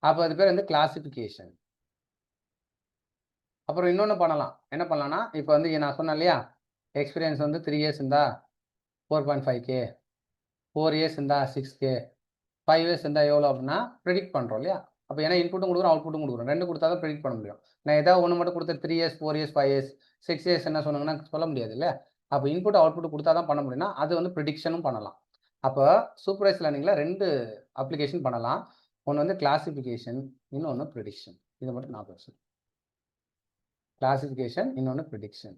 அப்ப அது பேர் வந்து கிளாசிஃபிகேஷன். அப்புறம் இன்னொன்னு பண்ணலாம். என்ன பண்ணலாம்னா, இப்ப வந்து நான் சொன்னேன் இல்லையா? எக்ஸ்பீரியன்ஸ் வந்து 3 இயர்ஸ் இருந்தா 4.5K, 4 இயர்ஸ் இருந்தா 6K, 5 இயர்ஸ் இருந்தா எவ்வளோ அப்படின்னா பிரெடிக்ட் பண்றோம் இல்லையா? அப்ப ஏன்னா இன்புட்டும் குடுக்குறோம், அவுட்புட்டும் குடுக்குறோம். 2 குடுத்தா தான் பிரெடிக்ட் பண்ண முடியும். நான் ஏதாவது ஒண்ணு மட்டும் குடுத்து 3 இயர்ஸ், 4 இயர்ஸ், 5 இயர்ஸ், 6 இயர்ஸ் என்ன சொன்னாங்கன்னா சொல்ல முடியாதுல்ல. அப்ப இன்புட், அவுட்புட் குடுத்தா தான் பண்ண முடியும்னா, அது வந்து பிரெடிக்ஷனும் பண்ணலாம். அப்ப சூப்பர்வைஸ்ட் லேர்னிங்ல 2 அப்ளிகேஷன் பண்ணலாம். ஒண்ணு வந்து கிளாசிஃபிகேஷன், இன்னொன்னு பிரெடிக்ஷன். இத மட்டும் ஞாபகம் வச்சுக்கணும். கிளாசிஃபிகேஷன், இன்னொன்னு பிரெடிக்ஷன்.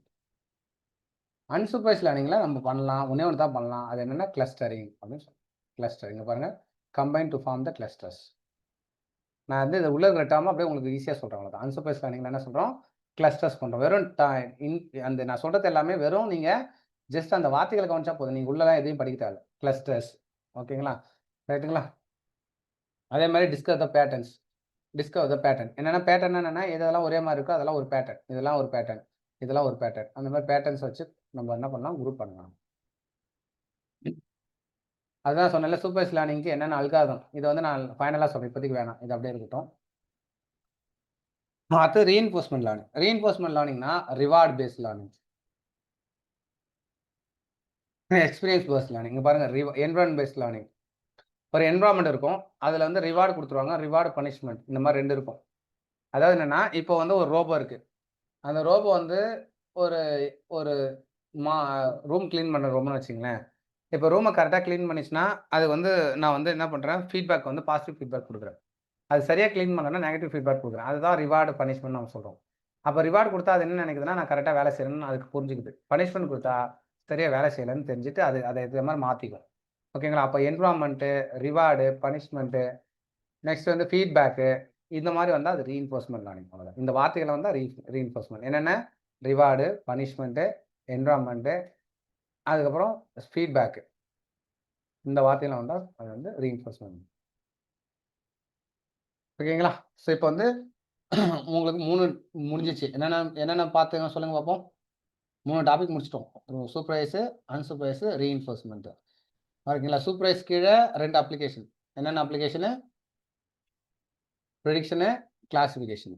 அன்சூப்பர்வைஸ்ட் லேர்னிங்ல நம்ம பண்ணலாம். ஒண்ணே ஒண்ணு தான் பண்ணலாம். அது என்னன்னா கிளஸ்டரிங் அப்படின்னு சொல்றோம். கிளஸ்டரிங். இங்க பாருங்க. Combine to form the clusters. நான் வந்து இத உள்ள இருக்கிற டெர்ம அப்படியே உங்களுக்கு ஈஸியா சொல்றேன் அவ்வளவுதான். அன்சூப்பர்வைஸ்ட் லேர்னிங்ல என்ன சொல்றோம்? கிளஸ்டர்ஸ் பண்றோம். வெறும் அந்த நான் சொல்றது எல்லாமே வெறும் நீங்க ஜஸ்ட் அந்த வார்த்தைகள கவனிச்சா போதும். நீங்க உள்ளலாம் எதையும் படிக்க தேவையில்ல. கிளஸ்டர்ஸ். ஓகேங்களா? ரைட்டுங்களா? அதே மாரி discover the patterns. Discover the pattern. என்னன்னா பேட்டர்ன்னா என்னன்னா, எதெல்லாம் ஒரே மாரி இருக்கோ அதெல்லாம் ஒரு பேட்டர்ன். இதெல்லாம் ஒரு பேட்டர்ன். இதெல்லாம் ஒரு பேட்டர்ன். அந்த மாரி பேட்டர்ன்ஸ் வச்சு நம்ம என்ன பண்ணலாம்? குரூப் பண்ணலாம். அதுதான் சொன்னேன்ல சூப்பர்வைஸ்ட் லேர்னிங்க்கு என்னென்ன அல்காரிதம். இத வந்து நான் ஃபைனலா சொல்றேன். இப்போதைக்கு வேணாம். இது அப்படியே இருக்கட்டும். அடுத்து ரீஇன்ஃபோர்ஸ்மென்ட் லேர்னிங். ரீஇன்ஃபோர்ஸ்மென்ட் லேர்னிங்னா reward based learning. Experience based learning. இங்க பாருங்க என்விரான்மென்ட் பேஸ்ட் லேர்னிங். ஒரு என்விரான்மென்ட் இருக்கும். அதுல வந்து ரிவார்ட் குடுத்துருவாங்க. ரிவார்ட், பனிஷ்மென்ட் இந்த மாரி 2 இருக்கும். அதாவது என்னன்னா, இப்போ வந்து ஒரு ரோபோ இருக்கு. அந்த ரோபோ வந்து ஒரு ஒரு மா ரூம் கிளீன் பண்ற ரோபோன்னு வச்சுக்கங்களேன். இப்போ ரூம கரெக்ட்டா கிளீன் பண்ணிச்சுன்னா, அது வந்து நான் வந்து என்ன பண்றேன், ஃபீட்பேக் வந்து பாசிட்டிவ் ஃபீட்பேக் குடுக்குறேன். அது சரியா கிளீன் பண்ணலன்னா நெகட்டிவ் ஃபீட்பேக் குடுக்குறேன். அதுதான் ரிவார்ட், பனிஷ்மென்ட்னு நம்ம சொல்றோம். அப்ப ரிவார்ட் குடுத்தா அது என்ன நெனைக்குதுன்னா, நான் கரெக்ட்டா வேலை செய்றேன்னு அதுக்கு புரிஞ்சுக்குது. பனிஷ்மென்ட் குடுத்தா சரியா வேலை செய்யலன்னு தெரிஞ்சுட்டு அது அத இது மாரி மாத்திக்கும். ஓகேங்களா? அப்ப என்விரான்மென்ட்டு, ரிவார்டு, பனிஷ்மென்ட்டு, நெக்ஸ்ட் வந்து ஃபீட்பேக்கு இந்த மாரி வந்தா அது ரீஇன்ஃபோர்ஸ்மென்ட் லேர்னிங் அவ்வளவுதான். இந்த வார்த்தைகள வந்தா ரீஇன்ஃபோர்ஸ்மென்ட். என்னென்ன? ரிவார்டு, பனிஷ்மெண்ட்டு, என்விரான்மெண்ட்டு, அதுக்கப்புறம் ஃபீட்பேக்கு. இந்த வார்த்தையெல்லாம் வந்தா அது வந்து ரீஇன்ஃபோர்ஸ்மென்ட். ஓகேங்களா? ஸோ இப்போ வந்து உங்களுக்கு 3 முடிஞ்சிச்சு. என்னென்ன பார்த்தீங்க சொல்லுங்க பார்ப்போம். 3 டாபிக் முடிச்சுட்டோம். சூப்பர்வைஸு, அன்சூப்பர்வைஸு, ரீஇன்ஃபோர்ஸ்மென்ட். ஓகேங்களா? சூப்பர்வைஸ் கீழ 2 அப்ளிகேஷன். என்னென்ன அப்ளிகேஷனு? Prediction, classification.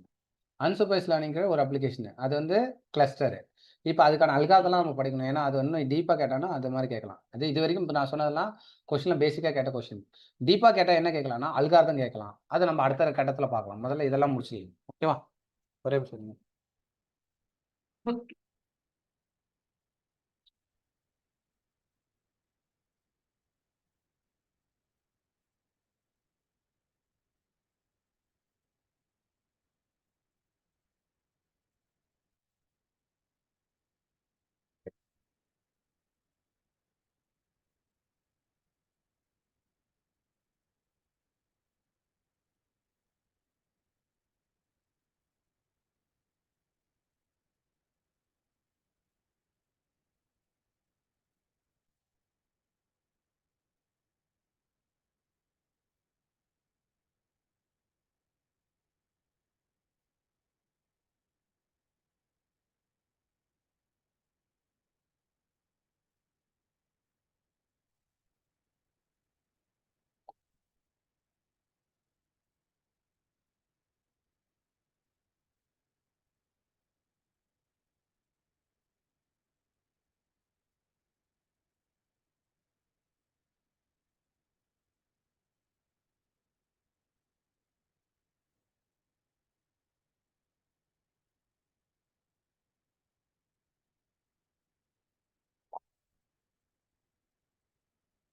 அன்சூப்பர்வைஸ்ட் லேர்னிங்க்கு ஒரு அப்ளிகேஷனு. அது வந்து கிளஸ்டரு. இப்ப அதுக்கான அல்காரிதம்லாம் நம்ம படிக்கணும். ஏன்னா, அது இன்னும் டீப்பா கேட்டான்னா, அது மாரி கேட்கலாம். இதுவரைக்கும் இப்ப நான் சொன்னதெல்லாம் கொஸ்டின்ல பேசிக்கா கேட்ட கொஸ்டின். டீப்பா கேட்டா என்ன கேட்கலாம்னா, அல்காரிதம் கேட்கலாம். அத நம்ம அடுத்த கட்டத்துல பார்க்கலாம். முதல்ல இதெல்லாம் முடிச்சுக்கலாம். ஓகேவா? ஒரே நிமிஷம் இருங்க.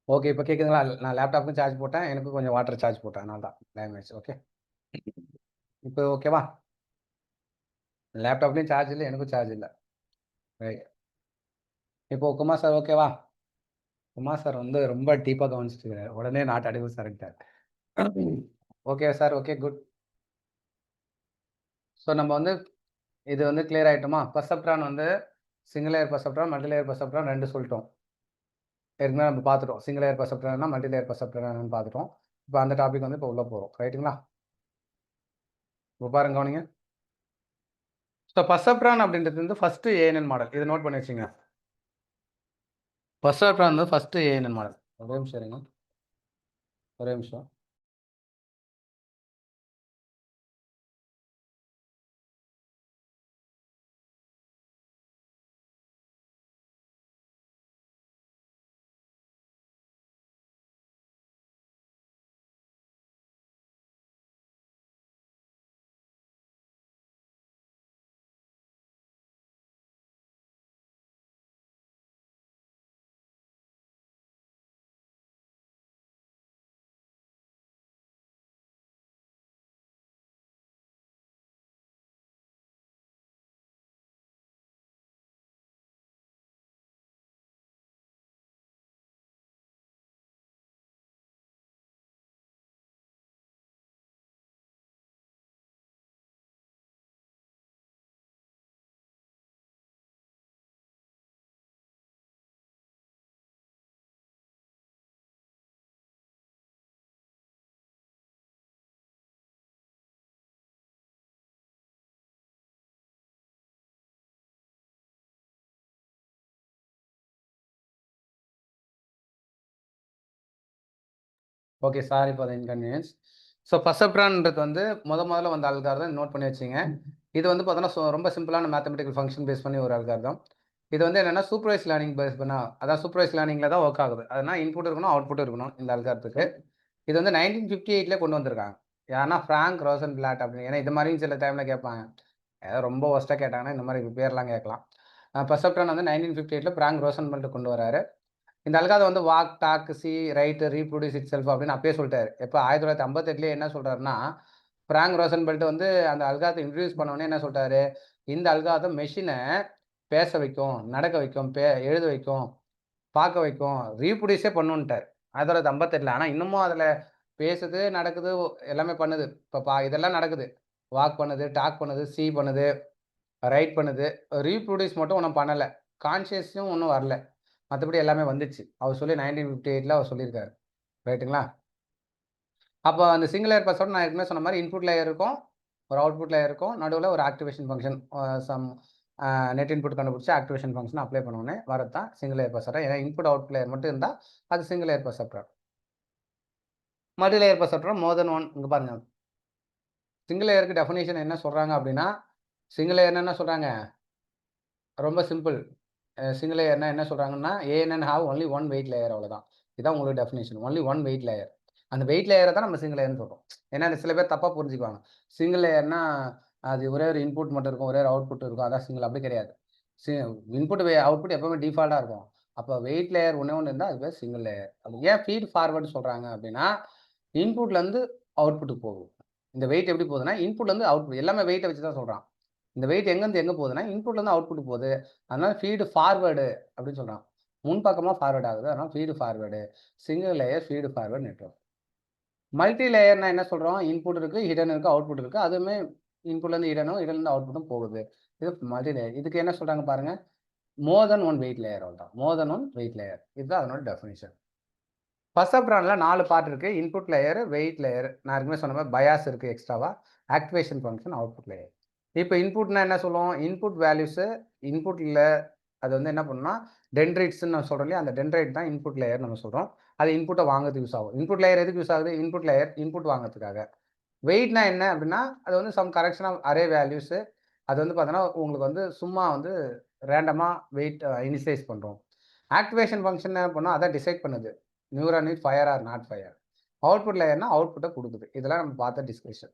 ஓகே. இப்ப கேட்குதுங்களா? நான் லேப்டாப்க்கும் சார்ஜ் போட்டேன். எனக்கும் கொஞ்சம் வாட்டர் சார்ஜ் போட்டேன். அதனால தான் டைம் ஆயிடுச்சு. ஓகே. இப்போ ஓகேவா? லேப்டாப்லயும் சார்ஜ் இல்ல. எனக்கும் சார்ஜ் இல்ல. ரைட். இப்போ குமார் சார் ஓகேவா? குமார் சார் வந்து ரொம்ப டீப்பா கவனிச்சுட்டு உடனே நாட் அடிபுல் சார்ன்ட்டார். Okay sir. Okay. Good. So நம்ம வந்து இது வந்து கிளியர் ஆயிட்டுமா? பெர்செப்ட்ரான் வந்து single layer perceptron, multi layer perceptron 2 சொல்லிட்டோம். ஏற்கனவே நம்ம பார்த்துட்டோம். சிங்கிள் லேயர் பெர்செப்ட்ரான்னா, மல்டி லேயர் பெர்செப்ட்ரானா என்னன்னு பார்த்துட்டோம். இப்போ அந்த டாபிக் வந்து இப்போ உள்ள போறோம். ரைட்டுங்களா? இப்போ பாருங்க கவனிங்க. ஸோ பெர்செப்ட்ரான் அப்படின்றது வந்து ஃபர்ஸ்ட் ஏஎன்என் மாடல். இத நோட் பண்ணி வச்சுங்க. பெர்செப்ட்ரான் வந்து ஃபர்ஸ்ட் ஏஎன்என் மாடல். ஒரே நிமிஷம் இருங்க. ஒரே நிமிஷம். Okay. Sorry for the inconvenience. So பெர்செப்ட்ரான்ன்றது வந்து முதல்ல வந்த அல்காரிதம் நோட் பண்ணி வச்சுங்க. இது வந்து பார்த்தோன்னா, ரொம்ப சிம்பிளான மேத்தமெட்டிக்கல் ஃபங்ஷன் பேஸ் பண்ணி ஒரு அல்காரிதம். இது வந்து என்னன்னா, சூப்பர்வைஸ் லேர்னிங் பேஸ் பண்ணா அதான் சூப்பர்வைஸ் லேர்னிங்ல தான் வொர்க் ஆகுது. அதுனா இன்புட் இருக்கணும், அவுட்புட் இருக்கணும் இந்த அல்காரிதத்துக்கு. இது வந்து 1958ல கொண்டு வந்திருக்காங்க. யாருன்னா ஃபிராங்க் ரோசன்பிளாட் அப்படின்னு. ஏன்னா இது மாரியும் சில டைம்ல கேட்பாங்க. ஏதாவது ரொம்ப வொர்ஸ்ட்டா கேட்டாங்கன்னா, இந்த மாரி பேர்லாம் கேட்கலாம். பெர்செப்ட்ரான் வந்து 1958ல ஃபிராங்க் ரோசன்பிளாட் கொண்டு வராரு. இந்த அல்காரிதம் வந்து walk, talk, see, write, reproduce itself அப்படின்னு அப்பயே சொல்லிட்டாரு. எப்ப 1958லயே என்ன சொல்றாருன்னா, ஃபிராங்க் ரோசன்பெல்ட் வந்து அந்த அல்காரிதம் இன்ட்ரோடியூஸ் பண்ண உடனே என்ன சொல்ட்டாரு, இந்த அல்காரிதம் மெஷின பேச வைக்கும், நடக்க வைக்கும், எழுத வைக்கும், பார்க்க வைக்கும், ரீப்ரொடியூஸே பண்ணுன்ட்டாரு. 1958ல. ஆனா இன்னமும் அதுல பேசுது, நடக்குது, எல்லாமே பண்ணுது. இப்ப இதெல்லாம் நடக்குது. வாக் பண்ணுது, டாக் பண்ணுது, சி பண்ணுது. ரைட் பண்ணுது. ரீப்ரொடியூஸ் மட்டும் ஒண்ணும் பண்ணல. கான்ஷியஸும் ஒண்ணும் வரல. மத்தபடி எல்லாமே வந்துச்சு. அவர் சொல்லி 1958ல அவர் சொல்லியிருக்காரு. ரைட்டுங்களா? அப்ப அந்த சிங்கிள் லேயர் பாஸ்வேர்ட் நான் ஏற்கனவே சொன்ன மாரி இன்புட் லேயர் இருக்கும். ஒரு அவுட்புட் லேயர் இருக்கும். நடுவுல ஒரு activation function sum net input கண்டுபிடிச்சு ஆக்டிவேஷன் ஃபங்ஷன் அப்ளை பண்ண உடனே வரது தான் சிங்கிள் லேயர் பாஸ்வேர்ட். ஏன்னா இன்புட் அவுட்புட் லேயர் மட்டும் இருந்தா அது single layer password. Multi layer password more than one. இங்க பாருங்க. சிங்கிள் லேயருக்கு டெஃபினிஷன் என்ன சொல்றாங்க அப்படின்னா, சிங்கிள் லேயர்னா என்ன சொல்றாங்க? ரொம்ப சிம்பிள். சிங்கிள் லேயர்னா என்ன சொல்றாங்கன்னா, ANN have only one weight layer அவ்வளோதான். இதான் உங்களுக்கு definition. Only one weight layer. அந்த வெயிட் லேயர தான் நம்ம சிங்கிள் லேயர்ன்னு சொல்றோம். ஏன்னா சில பேர் தப்பா புரிஞ்சுக்குவாங்க. சிங்கிள் லேயர்னா அது ஒரே ஒரு இன்புட் மட்டும் இருக்கும். ஒரே ஒரு அவுட்புட் இருக்கும். அதான் சிங்கிள் அப்படி கிடையாது. சி இன்புட் அவுட்புட் எப்பவுமே டிஃபால்ட்டா இருக்கும். அப்ப வெயிட் லேயர் ஒண்ணே ஒண்ணு இருந்தா அது பேர் சிங்கிள் லேயர். அது ஏன் ஃபீட் ஃபார்வர்ட் சொல்றாங்க அப்படின்னா, இன்புட்லேருந்து அவுட்புட்டுக்கு போகும். இந்த வெயிட் எப்படி போகுதுன்னா, இன்புட்லேருந்து அவுட்புட் எல்லாமே வெயிட்ட வச்சு தான் சொல்றான். இந்த வெயிட் எங்கேருந்து எங்க போகுதுன்னா, இன்புட்லேருந்து அவுட்புட் போகுது. அதனால ஃபீட் ஃபார்வர்டு அப்படின்னு சொல்றான். முன்பக்கமா ஃபார்வர்ட் ஆகுது. அதனால feed forward. Single layer feed forward network. Multi லேயர்னா என்ன சொல்றோம்? இன்புட் இருக்கு, ஹிடன் இருக்கு, அவுட்புட் இருக்கு. அதுவுமே இன்புட்லேருந்து ஹிடனும், ஹிடன்லேருந்து அவுட்புட்டும் போகுது. இது மல்டி லேயர். இதுக்கு என்ன சொல்றாங்க பாருங்க. More than one weight layer அவ்வளோதான். More than one weight layer. இதுதான் அதனோட டெஃபினிஷன். பர்செப்ட்ரான்ல 4 பார்ட் இருக்கு. Input layer, weight layer. நான் ஏற்கனவே சொன்ன மாரி பயாஸ் இருக்கு எக்ஸ்ட்ராவா. Activation function, output layer. இப்ப இன்புட்னா என்ன சொல்லுவோம்? இன்புட் வேல்யூஸ் இன்புட்ல அது வந்து என்ன பண்ணும்னா, டென்ட்ரைட்ஸ்ன்னு நான் சொல்றேன் இல்லையா? அந்த டென்ட்ரைட் தான் இன்புட் லேயர் நம்ம சொல்றோம். அது இன்புட்ட வாங்குறதுக்கு யூஸ் ஆகும். இன்புட் லேயர் எதுக்கு யூஸ் ஆகுது? இன்புட் லேயர் இன்புட் வாங்குறதுக்காக. வெயிட்னா என்ன அப்படின்னா, அது வந்து sum correction of array values. அது வந்து பார்த்தீங்கன்னா, உங்களுக்கு வந்து சும்மா வந்து ரேண்டமா வெயிட் இனிஷியலைஸ் பண்றோம். ஆக்டிவேஷன் ஃபங்ஷன் என்ன பண்ணும்? அதான் டிசைட் பண்ணுது. Neural net fire or not fire. Output லேயர்னா அவுட்புட்ட குடுக்குது. இதெல்லாம் நம்ம பார்த்த டிஸ்கஷன்.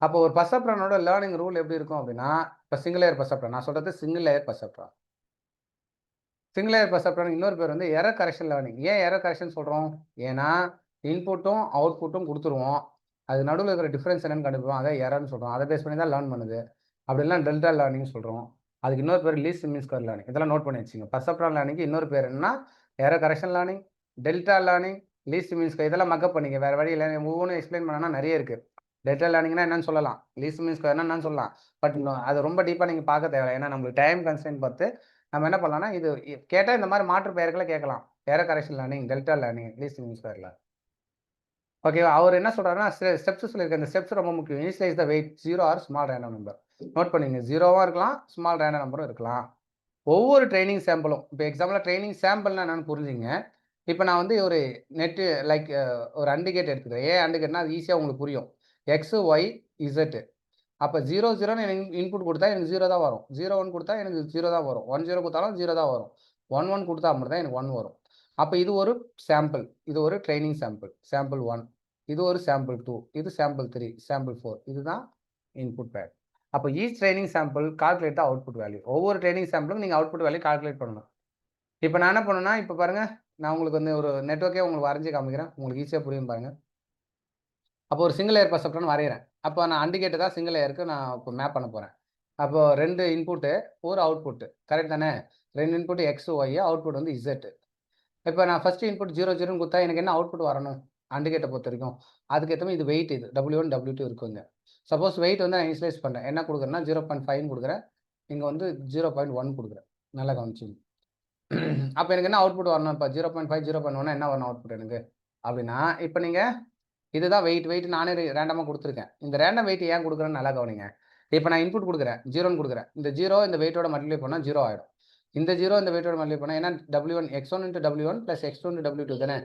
அப்போ ஒரு பர்செப்ட்ரானோட லேர்னிங் ரூல் எப்படி இருக்கும் அப்படின்னா, இப்ப சிங்கிள் லேயர் பர்செப்ட்ரான். நான் சொல்றது சிங்கிள் லேயர் பர்செப்ட்ரான். சிங்கிள் லேயர் பர்செப்ட்ரான் இன்னொரு பேர் வந்து எரர் கரெக்ஷன் லேர்னிங். ஏன் எரர் கரெக்ஷன் சொல்றோம்? ஏன்னா, இன்புட்டும், அவுட்புட்டும் குடுத்துருவோம். அது நடுவுல இருக்கிற டிஃபரன்ஸ் என்னன்னு கண்டுபிடிப்போம். அதான் எரர்ன்னு சொல்றோம். அத பேஸ் பண்ணி தான் லேர்ன் பண்ணுது. அப்படி இல்லனா டெல்டா லேர்னிங்னு சொல்றோம். அதுக்கு இன்னொரு பேர் லீஸ்ட் மீன் ஸ்கொயர் லேர்னிங். இதெல்லாம் நோட் பண்ணி வச்சுக்கங்க. பர்செப்ட்ரான் லேர்னிங்க்கு இன்னொரு பேர் என்னன்னா, error correction learning, delta learning, least mean square இதெல்லாம் மக்கப் பண்ணிக்க. வேற வழி இல்ல. ஒவ்வொன்னும் எக்ஸ்பிளைன் பண்ணணும்னா நெறைய இருக்கு. டெல்டா லேர்னிங்னா என்னன்னு சொல்லலாம். லீஸ்ட் மீன் ஸ்கொயர்னா என்னன்னு சொல்லலாம். பட் அது ரொம்ப டீப்பா நீங்க பார்க்க தேவையில்ல. ஏன்னா நம்மளுக்கு டைம் கன்ஸ்ட்ரெயின்ட் பார்த்து நம்ம என்ன பண்ணலாம்னா, இது கேட்டா இந்த மாரி மாற்று பெயர்கள கேட்கலாம். Error correction learning, delta learning, least mean ஸ்கொயர்ல. ஓகேவா? அவரு என்ன சொல்றாருன்னா, ஸ்டெப்ஸ் சொல்லியிருக்காரு. இந்த ஸ்டெப்ஸ் ரொம்ப முக்கியம். Initialise the weight 0 or small random number. Note பண்ணிக்கங்க. 0வா இருக்கலாம், ஸ்மால் ரேண்டம் நம்பரும் இருக்கலாம். ஒவ்வொரு ட்ரெய்னிங் சாம்பிளும் இப்ப எக்ஸாம்பிளா ட்ரெய்னிங் சாம்பிள்னா என்னன்னு புரிஞ்சுங்க. இப்ப நான் வந்து ஒரு நெட் லைக் ஒரு AND கேட் எடுத்துக்கிறேன். ஏன் AND கேட்னா அது ஈஸியா உங்களுக்கு புரியும். X, Y, Z. அப்ப 0, 0ன்னு எனக்கு இன்புட் குடுத்தா எனக்கு 0 தான் வரும். 0, 1 குடுத்தா எனக்கு 0 தான் வரும். 1, 0 குடுத்தாலும் 0 தான் வரும். 1, 1 குடுத்தா மட்டும் தான் எனக்கு 1 வரும். அப்ப இது ஒரு சாம்பிள். இது ஒரு ட்ரெய்னிங் சாம்பிள். சாம்பிள் 1. இது ஒரு சாம்பிள் 2. இது சாம்பிள் 3, சாம்பிள் 4. இதுதான் இன்புட் பேர். அப்ப ஈச் ட்ரெய்னிங் சாம்பிள் கால்குலேட் த அவுட்புட் வேல்யூ. ஒவ்வொரு ட்ரெய்னிங் சாம்பிளுக்கும் நீங்க அவுட்புட் வேல்யூ கால்குலேட் பண்ணணும். இப்ப நான் என்ன பண்ணணும்னா, இப்ப பாருங்க, நான் உங்களுக்கு வந்து ஒரு நெட்வொர்க்கே உங்களுக்கு வரைஞ்சு காமிக்கிறேன். உங்களுக்கு ஈஸியா புரியும் பாருங்க. அப்போ ஒரு சிங்கிள் லேயர் பர்செப்ட்ரான் வரையறேன். அப்போ நான் AND கேட் தான் சிங்கிள் லேயருக்கு நான் இப்போ மேப் பண்ண போறேன். அப்போ 2 இன்புட்டு, ஒரு அவுட்புட். கரெக்ட் தானே? 2 இன்புட் X, Y, அவுட்புட் வந்து Z. இப்ப நான் ஃபர்ஸ்ட் இன்புட் 0, 0ன்னு குடுத்தா எனக்கு என்ன அவுட்புட் வரணும்? AND கேட்ட பொறுத்தவரைக்கும். அதுக்கு ஏத்த மாரி இது வெயிட் இது. W1, W2 இருக்குங்க. சப்போஸ் வெயிட் வந்து நான் இனிஷியலைஸ் பண்றேன். என்ன குடுக்குறேன்னா 0.5ன்னு குடுக்குறேன். இங்க வந்து 0.1 குடுக்குறேன். நல்லா கவனிச்சுக்கங்க. அப்ப எனக்கு என்ன அவுட்புட் வரணும்? இப்ப 0.5, 0.1ன்னா என்ன வரணும் அவுட்புட் எனக்கு? அப்படின்னா, இப்ப நீங்க இதுதான் வெயிட் நானே ரேண்டமா குடுத்துருக்கேன். இந்த ரேண்டம் வெயிட் ஏன் குடுக்குறேன்னு நல்லா கவனிங்க. இப்ப நான் இன்புட் குடுக்குறேன். 0ன்னு குடுக்குறேன். இந்த 0 இந்த வெயிட்டோட மல்டிப்ளை பண்ணா 0 ஆயிடும். இந்த 0 இந்த வெயிட்டோட மல்டிப்ளை பண்ணா ஏன்னா W1 X1 × W1 X2 × W2 தானே?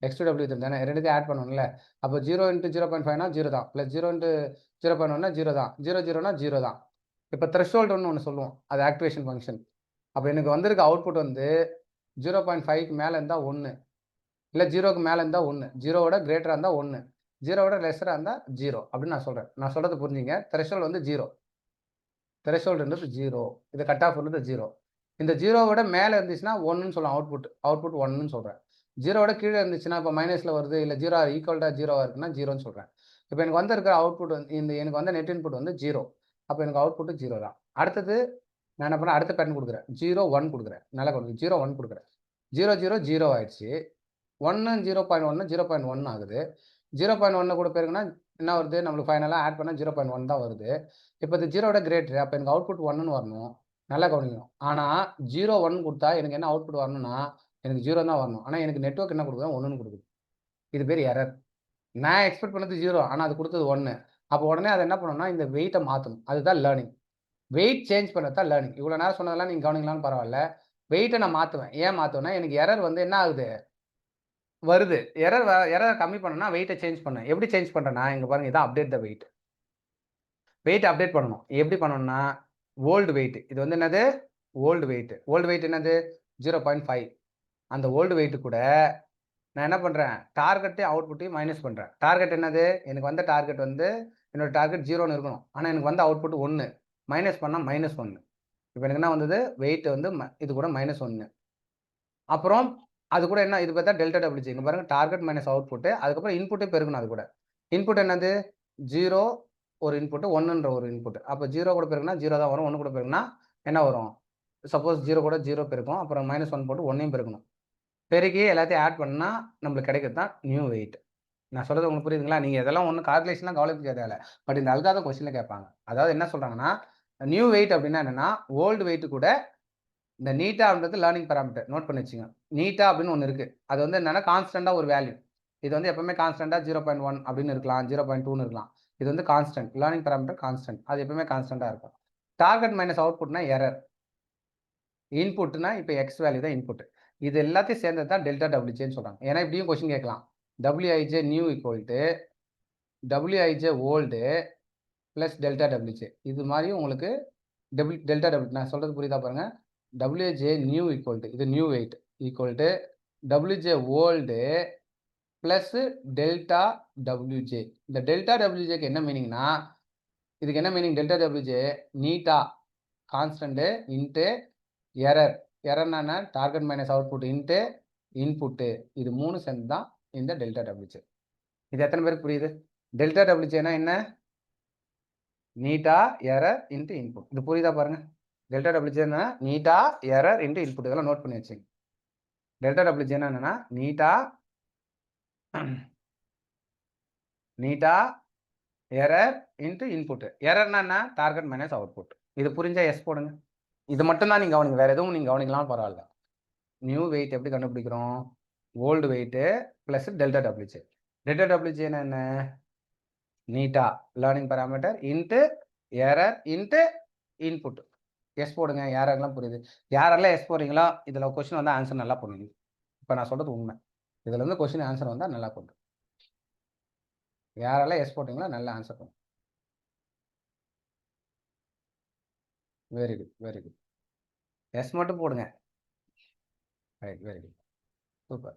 X2 W3 தானே? 2த்தையும் ஆட் பண்ணணும்ல. அப்போ 0 × 0.5னா 0 தான். +0 × 0.1னா 0 தான். 0, 0னா 0 தான். இப்ப த்ரெஷோல்டுன்னு ஒண்ணு சொல்லுவோம். அது ஆக்டிவேஷன் ஃபங்ஷன். அப்ப எனக்கு வந்திருக்க அவுட்புட் வந்து 0.5க்கு மேல இருந்தா 1. இல்ல 0க்கு மேல இருந்தா 1. 0வோட கிரேட்டரா இருந்தா 1. 0வோட லெஸ்ஸரா இருந்தா 0 அப்படின்னு நான் சொல்றேன். நான் சொல்றது புரிஞ்சுங்க. த்ரெஷோல்ட் வந்து 0. த்ரெஷோல்டுன்றது 0. இது கட் ஆஃப் வந்து 0. இந்த 0வோட மேல இருந்துச்சுன்னா 1ன்னு சொல்லலாம் அவுட்புட். அவுட்புட் 1ன்னு சொல்றேன். 0வோட கீழ இருந்துச்சுன்னா, இப்ப மைனஸ்ல வருது, இல்ல 0 ஈக்குவல் டூ 0வா இருக்குன்னா 0ன்னு சொல்றேன். இப்ப எனக்கு வந்திருக்கிற அவுட்புட் வந்து எனக்கு வந்த நெட் இன்புட் வந்து 0. அப்ப எனக்கு அவுட்புட் 0 தான். அடுத்தது நான் என்ன பண்ணேன், அடுத்த பேட்டர்ன் குடுக்குறேன். 0, 1 குடுக்குறேன். நல்லா கவனிங்க. 0, 1 குடுக்குறேன். 0, 0, 0 ஆயிடுச்சு. 1 0.1 0.1 ஆகுது. 0.1 கூட பெருக்குனா என்ன வருது? நம்மளுக்கு ஃபைனலா ஆட் பண்ணா 0.1 தான் வருது. இப்ப இது 0 விட கிரேட்டர். அப்ப எனக்கு அவுட்புட் 1ன்னு வரணும். நல்லா கவனிக்கணும். ஆனா 0, 1 குடுத்தா எனக்கு என்ன அவுட்புட் வரணும்னா, எனக்கு 0 தான் வரணும். ஆனா எனக்கு நெட்வொர்க் என்ன குடுக்குது? 1ன்னு குடுக்குது. இது பேர் எரர். நான் எக்ஸ்பெக்ட் பண்ணது 0. ஆனா அது குடுத்தது 1. அப்ப உடனே அத என்ன பண்ணணும்னா, இந்த வெயிட்ட மாத்தணும். அதுதான் லேர்னிங். வெயிட் சேஞ்ச் பண்ணது தான் லேர்னிங். இவ்வளோ நேரம் சொன்னதெல்லாம் நீங்க கவனிக்கலனாலும் பரவால்ல. வெயிட்ட நான் மாத்துவேன். ஏன் மாத்துவேன்னா, எனக்கு எரர் வந்து என்ன ஆகுது? வருது. எரர கம்மி பண்ணணும்னா வெயிட்ட சேஞ்ச் பண்ணேன். எப்படி சேஞ்ச் பண்றேன்னா, இங்க பாருங்க இதான் அப்டேட் த வெயிட். வெயிட்ட அப்டேட் பண்ணணும். எப்படி பண்ணணும்னா, ஓல்ட் வெயிட். இது வந்து என்னது? Volt wait. ஓல்ட் வெயிட் என்னது? 0.5. அந்த ஓல்ட் வெயிட் கூட நான் என்ன பண்றேன்? டார்கெட்டையும் அவுட்புட்டையும் மைனஸ் பண்றேன். டார்கெட் என்னது? எனக்கு வந்த டார்கெட் வந்து என்னோட டார்கெட் 0ன்னு இருக்கணும். ஆனா எனக்கு வந்த அவுட்புட் 1. மைனஸ் பண்ணா -1. இப்ப எனக்கு என்ன வந்தது? வெயிட் வந்து இது கூட -1. அப்புறம் அது கூட என்ன? இது பார்த்தா டெல்டா டபிள்யூஜி. இங்க பாருங்க டார்கெட் மைனஸ் அவுட்புட். அதுக்கப்புறம் இன்புட்டே பெருக்கணும் அது கூட. இன்புட் என்னது? 0 ஒரு இன்புட், 1ன்ற ஒரு இன்புட். அப்ப 0 கூட பெருக்குனா 0 தான் வரும். 1 கூட பெருக்குனா என்ன வரும்? சப்போஸ் 0 கூட 0 பெருக்கும். அப்புறம் -1 போட்டு 1யும் பெருக்கணும். பெருக்கி எல்லாத்தையும் ஆட் பண்ணா நம்மளுக்கு கிடைக்கிறது தான் நியூ வெயிட். நான் சொல்றது உங்களுக்கு புரியுதுங்களா? நீங்க இதெல்லாம் ஒண்ணும் கால்குலேஷன்லாம் கவலைப்பட தேவையில்ல. பட் இந்த அல்காரிதம் கொஸ்டின்ல கேட்பாங்க. அதாவது என்ன சொல்றாங்கன்னா, நியூ வெயிட் அப்படின்னா என்னன்னா, ஓல்ட் வெயிட் கூட இந்த நீட்டான்றது லேர்னிங் பாராமீட்டர். நோட் பண்ணி வச்சுக்கங்க. நீட்டா அப்படின்னு ஒண்ணு இருக்கு. அது வந்து என்னன்னா கான்ஸ்டன்ட்டா ஒரு வேல்யூ. இது வந்து எப்பவுமே கான்ஸ்டன்ட்டா 0.1 அப்படின்னு இருக்கலாம். 0.2ன்னு இருக்கலாம். இது வந்து கான்ஸ்டன்ட். Learning parameter constant. அது எப்பவுமே கான்ஸ்டன்ட்டா இருக்கும். டார்கெட் மைனஸ் அவுட்புட்னா எரர். இன்புட்னா இப்ப எக்ஸ் வேல்யூ தான் இன்புட். இது எல்லாத்தையும் சேர்ந்தது தான் டெல்டா டபிள்யூஜேன்னு சொல்றாங்க. ஏன்னா இப்படியும் கொஸ்டின் கேட்கலாம். WIJ new equal to WIJ old plus delta WJ. இது மாதிரியும் உங்களுக்கு டெல்டா டபிள்யூ நான் சொல்றது புரியுதா பாருங்க. WJ நியூ ஈக்குவல் டு இது new wait equal to WJ old plus delta WJ. இந்த டெல்டா WJக்கு என்ன மீனிங்னா, இதுக்கு என்ன மீனிங் டெல்டா WJ? நீட்டா கான்ஸ்டன்ட் இன்ட்டு எரர். எரர்னா என்ன? Target minus output into input. இது 3 சேர்ந்து தான் இந்த டெல்டா WJ. இது எத்தனை பேருக்கு புரியுது? டெல்டா WJனா என்ன? நீட்டா எரர் இன்ட்டு இன்புட். இது புரியுதா பாருங்க. டெல்டா WJனா நீட்டா எரர் இன்ட்டு இன்புட். இதெல்லாம் நோட் பண்ணி வச்சுங்க. டெல்டா WJனா என்னன்னா நீட்டா எரர் இன்ட்டு இன்புட். எரர்னா என்ன? Target minus output. இது புரிஞ்சா எஸ் போடுங்க. இது மட்டும் தான் நீங்க கவனிங்க. வேற எதுவும் நீங்க கவனிக்கலாம் பரவாயில்ல. நியூ வெயிட் எப்படி கண்டுபிடிக்கிறோம்? Old weight plus delta WJ. Delta WJனா என்ன? நீட்டா learning parameter into error into input. Yes போடுங்க. யாரெல்லாம் புரியுது? யாரெல்லாம் எஸ் போடுறீங்களோ இதுல கொஸ்டின் வந்தா ஆன்சர் நல்லா பண்ணுவீங்க. இப்ப நான் சொல்றது உண்மை. இதுல இருந்து கொஸ்டின் ஆன்சர் வந்தா நல்லா பண்ணும். யாரெல்லாம் எஸ் போட்டீங்களோ நல்ல ஆன்சர் பண்ணும். Very good, very good. Yes மட்டும் போடுங்க. Right, very good. Super.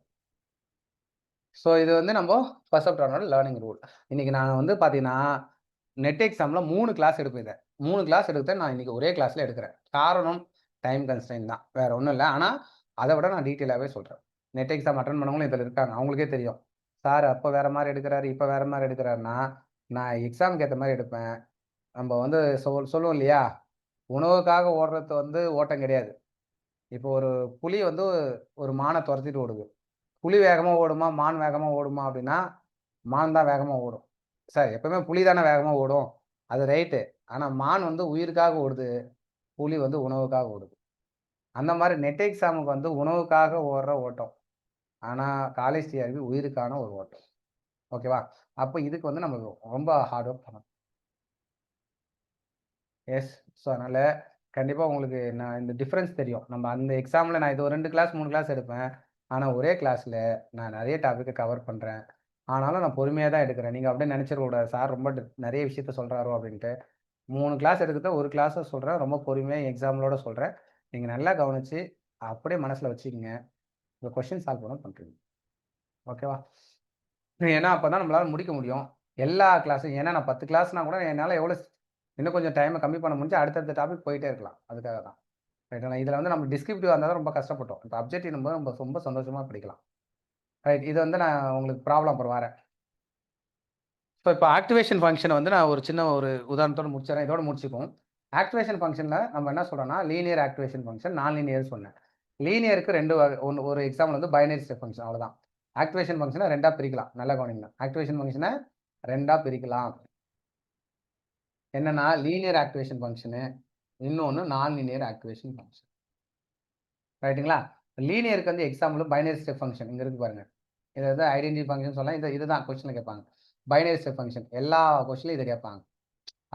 So இது வந்து நம்ம பர்செப்ட்ரானோட லேர்னிங் ரூல். இன்னைக்கு நான் வந்து பார்த்தீங்கன்னா, நெட் எக்ஸாம்ல 3 கிளாஸ் எடுப்பேன் இத. 3 கிளாஸ் எடுத்தேன். நான் இன்னைக்கு ஒரே கிளாஸ்ல எடுக்கிறேன். காரணம் டைம் கன்ஸ்ட்ரெயின் தான். வேற ஒண்ணும் இல்ல. ஆனா, அத விட நான் டீட்டெயிலாவே சொல்றேன். நெட் எக்ஸாம் அட்டெண்ட் பண்ணவங்களும் இதுல இருக்காங்க. அவங்களுக்கே தெரியும். சார் அப்ப வேற மாரி எடுக்கிறாரு, இப்ப வேற மாரி எடுக்கிறாருன்னா, நான் எக்ஸாம்க்கு ஏத்த மாரி எடுப்பேன். நம்ம வந்து சொல்லுவோம் இல்லையா? உணவுக்காக ஓடுறது வந்து ஓட்டம் கிடையாது. இப்போ ஒரு புலி வந்து ஒரு மான துரத்திட்டு ஓடுது. புலி வேகமா ஓடுமா? மான் வேகமா ஓடுமா? அப்படின்னா, மான் தான் வேகமா ஓடும். சார் எப்பவுமே புலி தானே வேகமா ஓடும். அது ரைட்டு. ஆனா மான் வந்து உயிருக்காக ஓடுது. புலி வந்து உணவுக்காக ஓடுது. அந்த மாரி நெட் எக்ஸாமுக்கு வந்து உணவுக்காக ஓடுற ஓட்டம். ஆனா காலேஜ் டிஆர்பி உயிருக்கான ஒரு ஓட்டம். ஓகேவா? அப்ப இதுக்கு வந்து நம்ம ரொம்ப ஹார்ட் ஒர்க் பண்ணணும். எஸ். ஸோ அதனால கண்டிப்பா உங்களுக்கு நான் இந்த டிஃபரன்ஸ் தெரியும். நம்ம அந்த எக்ஸாம்ல நான் இது ஒரு 2 கிளாஸ், 3 கிளாஸ் எடுப்பேன். ஆனா ஒரே கிளாஸ்ல நான் நெறைய டாபிக்க கவர் பண்றேன். ஆனாலும் நான் பொறுமையா தான் எடுக்கிறேன். நீங்க அப்படியே நெனச்சிற கூடாது. சார் ரொம்ப நெறைய விஷயத்த சொல்றாரோ அப்படின்ட்டு. 3 கிளாஸ் எடுக்கிறத 1 கிளாஸா சொல்றேன். ரொம்ப பொறுமையா எக்ஸாம்பிளோட சொல்றேன். நீங்க நல்லா கவனிச்சு, அப்படியே மனசுல வச்சுக்கங்க. இந்த கொஸ்டின் சால்வ் பண்ண பண்றீங்க. ஓகேவா? ஏன்னா அப்பதான் நம்மளால முடிக்க முடியும். எல்லா கிளாஸும் ஏன்னா நான் 10 கிளாஸ்னா கூட என்னால இன்னும் கொஞ்சம் டைம கம்மி பண்ண முடிஞ்சு அடுத்தடுத்த டாபிக் போயிட்டே இருக்கலாம். அதுக்காக தான். ரைட்டுங்களா? இதுல வந்து நம்ம டிஸ்கிரிப்டிவா இருந்தா தான் ரொம்ப கஷ்டப்பட்டோம். இப்ப அப்ஜெக்டிவ்ன்னும்போது நம்ம ரொம்ப சந்தோஷமா படிக்கலாம். ரைட். இது வந்து நான் உங்களுக்கு ப்ராப்ளம் அப்புறம் வரேன். ஸோ இப்போ ஆக்டிவேஷன் ஃபங்ஷன வந்து நான் ஒரு சின்ன ஒரு உதாரணத்தோட முடிச்சுர்றேன். இதோட முடிச்சுக்குவோம். ஆக்டிவேஷன் ஃபங்ஷன்ல நம்ம என்ன சொல்றோம்னா, லீனியர் ஆக்டிவேஷன் ஃபங்ஷன், நான் லீனியர் சொன்னேன். லீனியருக்கு 2 வகை ஒரு எக்ஸாம்பிள் வந்து பைனரி ஸ்டெப் ஃபங்ஷன் அவ்வளோதான். ஆக்டிவேஷன் ஃபங்க்ஷனை 2ஆ பிரிக்கலாம். நல்லா கவனிங்க. ஆக்டிவேஷன் ஃபங்க்ஷனை 2ஆ பிரிக்கலாம். என்னன்னா லீனியர் ஆக்டிவேஷன் ஃபங்க்ஷனு, இன்னொன்னு நான் லீனியர் ஆக்டிவேஷன் ஃபங்க்ஷன். ரைட்டுங்களா? லீனியருக்கு வந்து எக்ஸாம்பிள் பைனரி ஸ்டெப் ஃபங்க்ஷன் இங்க இருக்கு பாருங்க. இத வந்து ஐடென்டிட்டி ஃபங்க்ஷன் சொல்லலாம். இதுதான் கொஸ்டின்ல கேட்பாங்க. பைனரி ஸ்டெப் ஃபங்க்ஷன் எல்லா கொஸ்டின்லயும் இத கேட்பாங்க.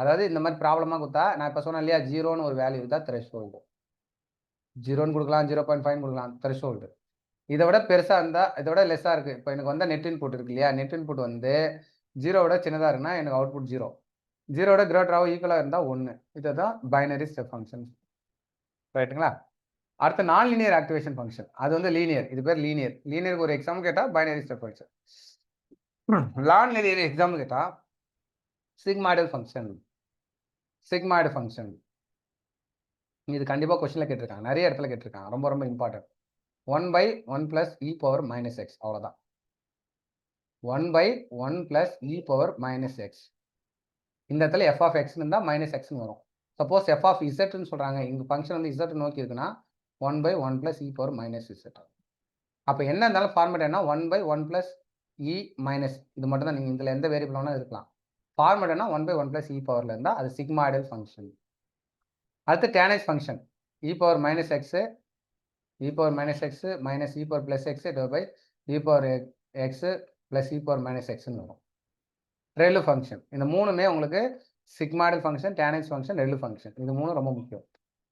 அதாவது இந்த மாதிரி ப்ராப்ளமா குடுத்தா, நான் இப்ப சொன்னேன் இல்லையா 0ன்னு ஒரு வேல்யூ இருந்தா த்ரெஷ்ஹோல்டு. 0ன்னு குடுக்கலாம், 0.5ன்னு குடுக்கலாம் த்ரெஷ்ஹோல்டு. இத விட பெருசா இருந்தா, இத விட லெஸ்ஸா இருக்கு. இப்ப எனக்கு வந்த நெட் இன்புட் இருக்கு இல்லையா? நெட் இன்புட் வந்து 0 விட சின்னதா இருக்குன்னா எனக்கு அவுட்புட் 0. 0 விட கிரேட்டராவோ ஈக்குவலா இருந்தா 1. இதுதான் பைனரி ஸ்டெப் ஃபங்க்ஷன். ரைட்டுங்களா? அடுத்து நான் லீனியர் ஆக்டிவேஷன் ஃபங்க்ஷன். அது வந்து லீனியர். இது பேர் லீனியர். லீனியருக்கு ஒரு எக்ஸாம்பிள் கேட்டா பைனரி ஸ்டெப் ஃபங்க்ஷன். நான் லீனியர் எக்ஸாம்பிள் கேட்டா சிக்மாய்டல் ஃபங்க்ஷன். Sigmoid function. இது கண்டிப்பா கொஸ்டின்ல கேட்டிருக்காங்க. நிறைய இடத்துல கேட்டிருக்காங்க. ரொம்ப ரொம்ப important. 1/1 plus e power minus X அவ்வளோதான். 1/1 plus e power minus x. இந்த இடத்துல எஃப் ஆஃப் எக்ஸ் இருந்தால் மைனஸ் எக்ஸ்னு வரும். சப்போஸ் எஃப் ஆஃப் இசட்னு சொல்றாங்க. இங்க ஃபங்க்ஷன் வந்து இசட் நோக்கி இருக்குன்னா 1/1 plus e power minus Z. அப்போ என்ன இருந்தாலும் ஃபார்மேட் என்ன 1/1 பிளஸ் இ மைனஸ் இது மட்டும் தான். நீங்கள் இதில் எந்த வேரியபிள் வேணாலும் இருக்கலாம். ஃபார்மேட் என்ன 1/1 பிளஸ் இ பவர்ல இருந்தால் அது சிக்மாய்டல் ஃபங்க்ஷன். அடுத்து tanh function e power minus x e power minus x minus e power plus x divided by e power x plus e power minus x வரும். ReLU function. இந்த மூணுமே உங்களுக்கு sigmoidal function, tanh function, ReLU function. இது மூணும் ரொம்ப முக்கியம்.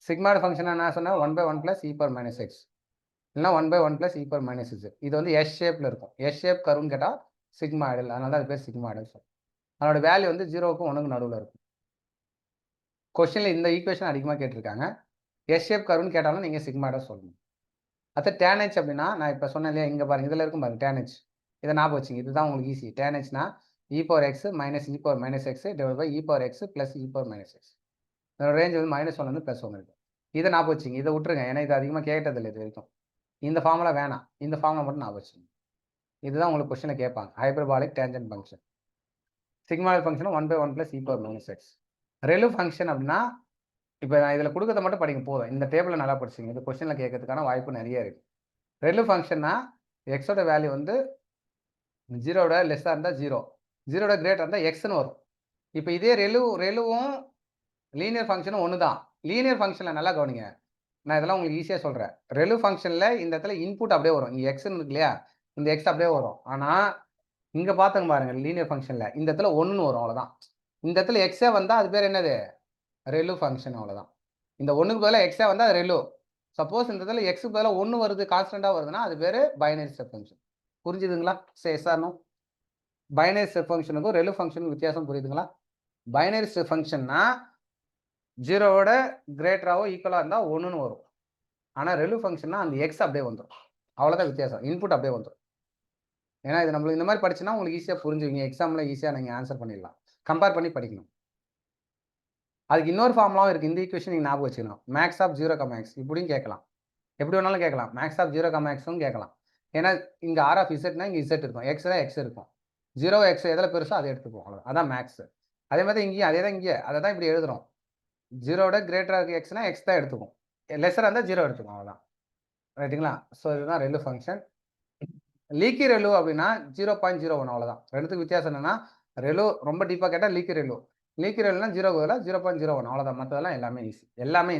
Sigmoidal function என்ன சொன்னா 1/1 plus e power minus x இல்லைன்னா 1/1 plus e power minus z. இது வந்து எஸ் ஷேப்ல இருக்கும். எஸ் ஷேப் கருன்னு கேட்டால் சிக்மாய்டல். அதனால தான் அது பேர் சிக்மாய்டல். அதோட வேல்யூ வந்து 0க்கும் 1க்கும் நடுவில் இருக்கும். கொஸ்டின்ல இந்த ஈக்குவேஷன் அதிகமாக கேட்டிருக்காங்க. எஸ் ஷேப் கருன்னு கேட்டாலும் நீங்கள் சிக்மாய்டல் சொல்லணும். அது டேனேஜ் அப்படின்னா நான் இப்போ சொன்னேன் இல்லையா இங்கே பாருங்க இதில் இருக்கும் பாருங்க டேனேஜ். இதை ஞாபகம் வச்சுங்க. இதுதான் உங்களுக்கு ஈஸி. டேனேஜ்னா e power x minus e power minus x divide by e power x plus e power minus x. இதோட ரேஞ்ச் வந்து -1 வந்து +1 இருக்கும். இதை ஞாபகம் வச்சுங்க. இதை விட்டுருங்க. ஏன்னா இது அதிகமாக கேட்டதில்லை இது வரைக்கும். இந்த ஃபார்முலா வேணாம். இந்த ஃபார்முலா மட்டும் ஞாபகம் வச்சுங்க. இதுதான் உங்களுக்கு கொஸ்டினில் கேட்பாங்க. Hyperbolic tangent function. Sigmoidal function 1/1 plus e power minus x. ReLU function அப்படின்னா இப்போ நான் இதில் கொடுக்கறத மட்டும் படிங்க போதும். இந்த டேபிளில் நல்லா படிச்சிங்க. இது கொஸ்டினில் கேட்கறதுக்கான வாய்ப்பு நிறைய இருக்குது. ரெலு ஃபங்க்ஷன்னா எக்ஸோட வேல்யூ வந்து 0 லெஸ்ஸாக இருந்தால் 0, 0 கிரேட்டர் இருந்தால் எக்ஸ்னு வரும். இப்போ இதே ரெலுவும் லீனியர் ஃபங்க்ஷனும் ஒன்று தான். லீனியர் ஃபங்க்ஷனில் நல்லா கவனிங்க. நான் இதெல்லாம் உங்களுக்கு ஈஸியாக சொல்கிறேன். ரெலு ஃபங்க்ஷனில் இந்த இடத்துல இன்புட் அப்படியே வரும். இங்கே எக்ஸ்னு இருக்கு இல்லையா, இந்த எக்ஸ் அப்படியே வரும். ஆனால் இங்கே பார்த்துங்க பாருங்க லீனியர் ஃபங்க்ஷனில் இந்த இடத்துல 1ன்னு வரும். அவ்வளோதான். இந்த இடத்துல எக்ஸே வந்தால் அது பேர் என்னது? ரெலு ஃபங்க்ஷன். அவ்வளோதான். இந்த 1க்கு பதிலாக எக்ஸே வந்தால் அது ரெலு. சப்போஸ் இந்த இடத்துல எக்ஸுக்கு பதிலாக 1 வருது, கான்ஸ்டன்ட்டாக வருதுன்னா அது பேர் பைனரி ஸ்டெப் ஃபங்க்ஷன். புரிஞ்சுதுங்களா? Yes or no? Binary step ஃபங்க்ஷனுக்கும் ரெலு ஃபங்க்ஷனுக்கும் வித்தியாசம் புரியுதுங்களா? பைனரி ஸ்டெப் ஃபங்க்ஷன்னா 0 கிரேட்டராவோ ஈக்குவலாக இருந்தால் 1ன்னு வரும். ஆனால் ரெலு ஃபங்க்ஷன்னா அந்த எக்ஸ் அப்படியே வந்துடும். அவ்வளோதான் வித்தியாசம். இன்புட் அப்படியே வந்துடும். ஏன்னா இது நம்மளுக்கு இந்த மாதிரி படிச்சுன்னா உங்களுக்கு ஈஸியாக புரிஞ்சுவீங்க. எக்ஸாமில் ஈஸியாக நீங்கள் ஆன்சர் பண்ணிடலாம். கம்பேர் பண்ணி படிக்கணும். அதுக்கு இன்னொரு ஃபார்முலாவும் இருக்குது. இந்த ஈக்குவேஷன் நீங்கள் ஞாபகம் வச்சுக்கணும். மேக்ஸ் ஆஃப் 0, x இப்படியும் கேட்கலாம். எப்படி வேணாலும் கேட்கலாம். மேக்ஸ் ஆஃப் 0, xம் கேட்கலாம். ஏன்னா இங்கே ஆர் ஆஃப் இசட்னா இங்கே இசட் இருக்கும். எக்ஸ்னா எக்ஸ் இருக்கும். 0 x எதில் பெருசோ அதை எடுத்துக்குவோம். அவ்வளோ அதான் மேக்ஸ். அதே மாதிரி இங்கேயும் அதே தான். இங்கே அதை தான் இப்படி எழுதுறோம். 0 கிரேட்டராக இருக்குது எக்ஸ்னா எக்ஸ் தான் எடுத்துக்கும். லெஸ்ஸராக இருந்தால் 0 எடுத்துக்கும். அவ்வளோதான். ரைட்டுங்களா? ஸோ இதுதான் ரெலு ஃபங்க்ஷன். லீக்கி ரெலு அப்படின்னா 0.01 அவ்வளோதான். ரெண்டுத்துக்கு வித்தியாசம் என்னன்னா ரெலு ரொம்ப டீப்பாக கேட்டால் லீக்கி ரெலு. லீக்கி ரெலுனா 0.01 அவ்வளோதான். மற்றதெல்லாம் எல்லாமே ஈஸி. எல்லாமே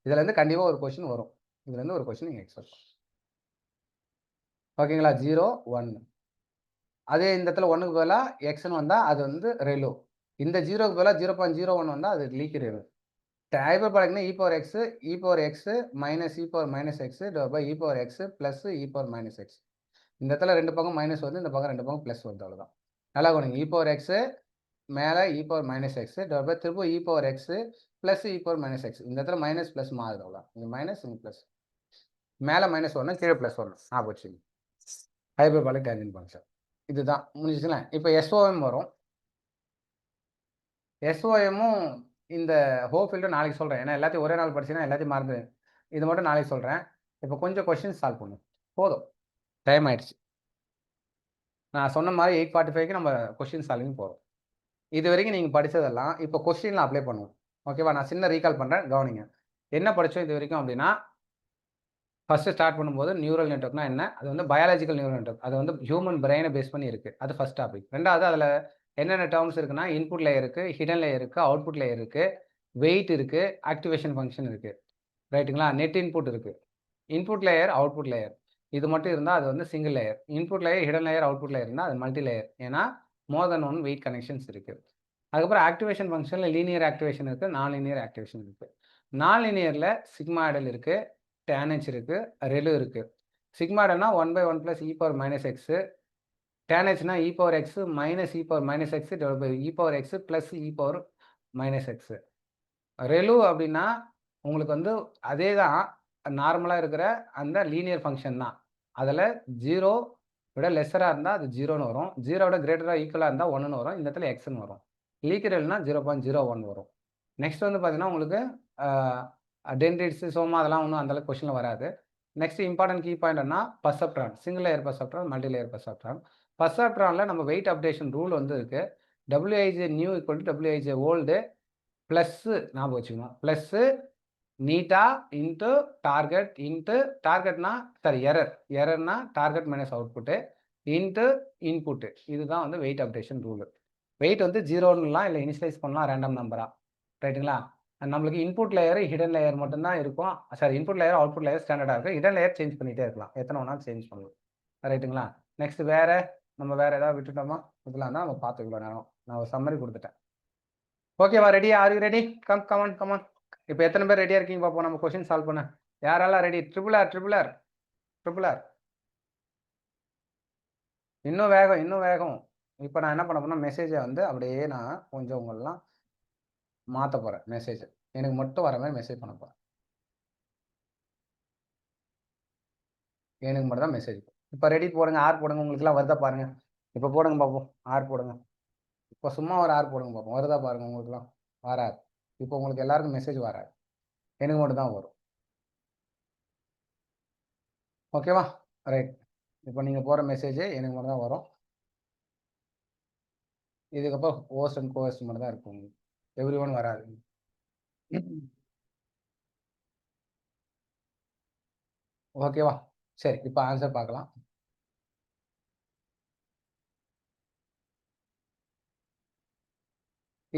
இதுலேருந்து கண்டிப்பாக ஒரு கொஸ்டின் வரும். இதுலேருந்து ஒரு கொஸ்டின் நீங்கள் எக்ஸ்பெக்ட் பண்ணலாம். ஓகேங்களா? 0, 1. அதே இந்த இடத்துல 1க்கு பதிலாக எக்ஸ்னு வந்தால் அது வந்து ரெலு. இந்த 0க்கு பதிலாக 0.01 வந்தால் அது லீக்கி ரெலு. ஹைப்பர்பாலிக்னா e power x minus e power minus x by e power x plus e power minus x. இந்த இடத்துல 2 பக்கம் மைனஸ் வருது, இந்த பக்கம் 2 பக்கம் ப்ளஸ் வருது. அவ்வளோதான். நல்லா கவனிங்க. இ பவர் எக்ஸ் மேலே இ பவர் மைனஸ் எக்ஸ் திரும்ப இ power x plus e power minus x. இந்த இடத்துல மைனஸ் ப்ளஸ் மாறுது. அவ்வளோதான். இங்கே மைனஸ் இங்கே ப்ளஸ். மேலே மைனஸ் வரணும், கீழே ப்ளஸ் வரணும். போச்சு. ஹைப்பர்பாலிக் டேஞ்சன்ட் ஃபங்க்ஷன் இதுதான் முடிஞ்சிச்சுங்களா? இப்போ எஸ்ஓஎம் வரும். எஸ்ஓஎம்மும் இந்த ஹோப் ஃபீல்டும் நாளைக்கு சொல்கிறேன். ஏன்னா எல்லாத்தையும் ஒரே நாள் படிச்சுன்னா எல்லாத்தையும் மறந்து. இது மட்டும் நாளைக்கு சொல்கிறேன். இப்போ கொஞ்சம் கொஸ்டின் சால்வ் பண்ணும். போதும், டைம் ஆயிடுச்சு. நான் சொன்ன மாதிரி 8:45க்கு நம்ம கொஸ்டின் சால்விங் போகிறோம். இது வரைக்கும் நீங்கள் படித்ததெல்லாம் இப்போ கொஸ்டினில் அப்ளை பண்ணுவோம். ஓகேவா? நான் சின்ன ரீகால் பண்ணுறேன், கவனிங்க. என்ன படித்தோம் இது வரைக்கும் அப்படின்னா ஃபர்ஸ்ட் ஸ்டார்ட் பண்ணும்போது நியூரல் நெட்வொர்க்னா என்ன? அது வந்து பயாலஜிக்கல் நியூரல் நெட்வொர்க். அது வந்து ஹியூமன் பிரெயினை பேஸ் பண்ணி இருக்கு. அது ஃபர்ஸ்ட் டாபிக். 2வது அதில என்னென்ன டெர்ம்ஸ் இருக்குன்னா, இன்புட் லேயர் இருக்கு, ஹிடன் லேயர் இருக்கு, அவுட்புட் லேயர் இருக்கு, வெயிட் இருக்கு, ஆக்டிவேஷன் ஃபங்ஷன் இருக்கு. ரைட்டுங்களா? நெட் இன்புட் இருக்கு. Input layer, output layer. இது மட்டும் இருந்தா அது வந்து single layer. Input layer, hidden layer, output layer இருந்தா அது மல்டி லேயர். ஏன்னா, மோர் தென் ஒன் வெயிட் கனெக்ஷன்ஸ் இருக்கு. அதுக்கப்புறம் ஆக்டிவேஷன் ஃபங்ஷன்ல லீனியர் ஆக்டிவேஷன் இருக்கு, நான் லீனியர் ஆக்டிவேஷன் இருக்கு. நான் லீனியர்ல சிக்மாய்டல் இருக்கு, டேன் இருக்கு, ரெலு இருக்கு. சிக்மாய்டல்னா 1/1 + e⁻⁻x. Tan e⁻x minus e⁻⁻x divide by e⁻x + e⁻⁻x. ReLU அப்படின்னா உங்களுக்கு வந்து அதே தான் நார்மலா இருக்கிற அந்த லீனியர் ஃபங்ஷன் தான். அதில 0 விட லெஸ்ஸரா இருந்தா அது 0ன்னு வரும். 0 விட கிரேட்டரா ஈக்குவலா இருந்தா 1ன்னு வரும். இந்த இடத்துல எக்ஸ்ன்னு வரும். லீனியர்னா 0.01 வரும். நெக்ஸ்ட் வந்து பார்த்தீங்கன்னா, உங்களுக்கு டென்ட்ரைட்ஸ், சோமா அதெல்லாம் ஒண்ணும் அந்த அளவுக்கு கொஸ்டின்ல வராது. நெக்ஸ்ட் இம்பார்ட்டன்ட் கீ பாயிண்ட் என்ன? Perceptron. Single layer perceptron, multi layer perceptron. பர்செப்ட்ரான்ல நம்ம வெயிட் அப்டேஷன் ரூல் வந்து இருக்கு. WIJ new = WIJ old plus ஞாபகம் வச்சுக்கணும். பிளஸ் நீட்டா இன்டு டார்கெட் இன்டு டார்கெட்னா சாரி எரர். எரர்னா target minus output into input. இதுதான் வந்து வெயிட் அப்டேஷன் ரூல். வெயிட் வந்து 0ன்னுலாம் இல்ல இனிஷியலைஸ் பண்ணலாம் ரேண்டம் நம்பரா. ரைட்டுங்களா? நம்மளுக்கு இன்புட் லேயர், ஹிடன் லேயர் மட்டும் தான் இருக்கும். Sorry input layer, output layer ஸ்டாண்டர்டா இருக்கு. ஹிடன் லேயர் சேஞ்ச் பண்ணிட்டே இருக்கலாம். எத்தனை வேணாலும் சேஞ்ச் பண்ணலாம். ரைட்டுங்களா? நெக்ஸ்ட் வேற நம்ம வேற ஏதாவது விட்டுட்டோமா? இதெல்லாம் தான் நம்ம பார்த்தோம் இவ்வளோ நேரம். நான் ஒரு சம்மரி கொடுத்துட்டேன். ஓகேவா? ரெடியா? Are you ready? Come on come on. இப்போ எத்தனை பேர் ரெடியா இருக்கீங்க பார்ப்போம் நம்ம கொஸ்டின் சால்வ் பண்ண. யாரெல்லாம் ரெடி? Triple R. இன்னும் வேகம். இப்போ நான் என்ன பண்ண போறேன்னா மெசேஜை வந்து அப்படியே நான் கொஞ்சம் உங்களெல்லாம் மாற்ற போறேன் மெசேஜ். எனக்கு மட்டும் வர மாதிரி மெசேஜ் பண்ண போறேன். எனக்கு மட்டும் தான் மெசேஜ். இப்போ ரெடி போடுங்க, ஆர் போடுங்க. உங்களுக்குலாம் வருதா பாருங்க. இப்போ போடுங்க பார்ப்போம். ஆர் போடுங்க. இப்போ சும்மா ஒரு ஆர் போடுங்க பார்ப்போம். வருதா பாருங்க உங்களுக்குலாம். வராது. இப்போ உங்களுக்கு எல்லாருக்கும் மெசேஜ் வராது. எனக்கு மட்டும் தான் வரும். ஓகேவா? ரைட். இப்போ நீங்கள் போகிற மெசேஜ் எனக்கு மட்டும் தான் வரும். இதுக்கப்புறம் ஹோஸ்ட் அண்ட் கோஹோஸ்ட் மட்டும் தான் இருக்கும். எவ்ரி ஒன் வராது. ஓகேவா? சரி, இப்போ ஆன்சர் பார்க்கலாம்.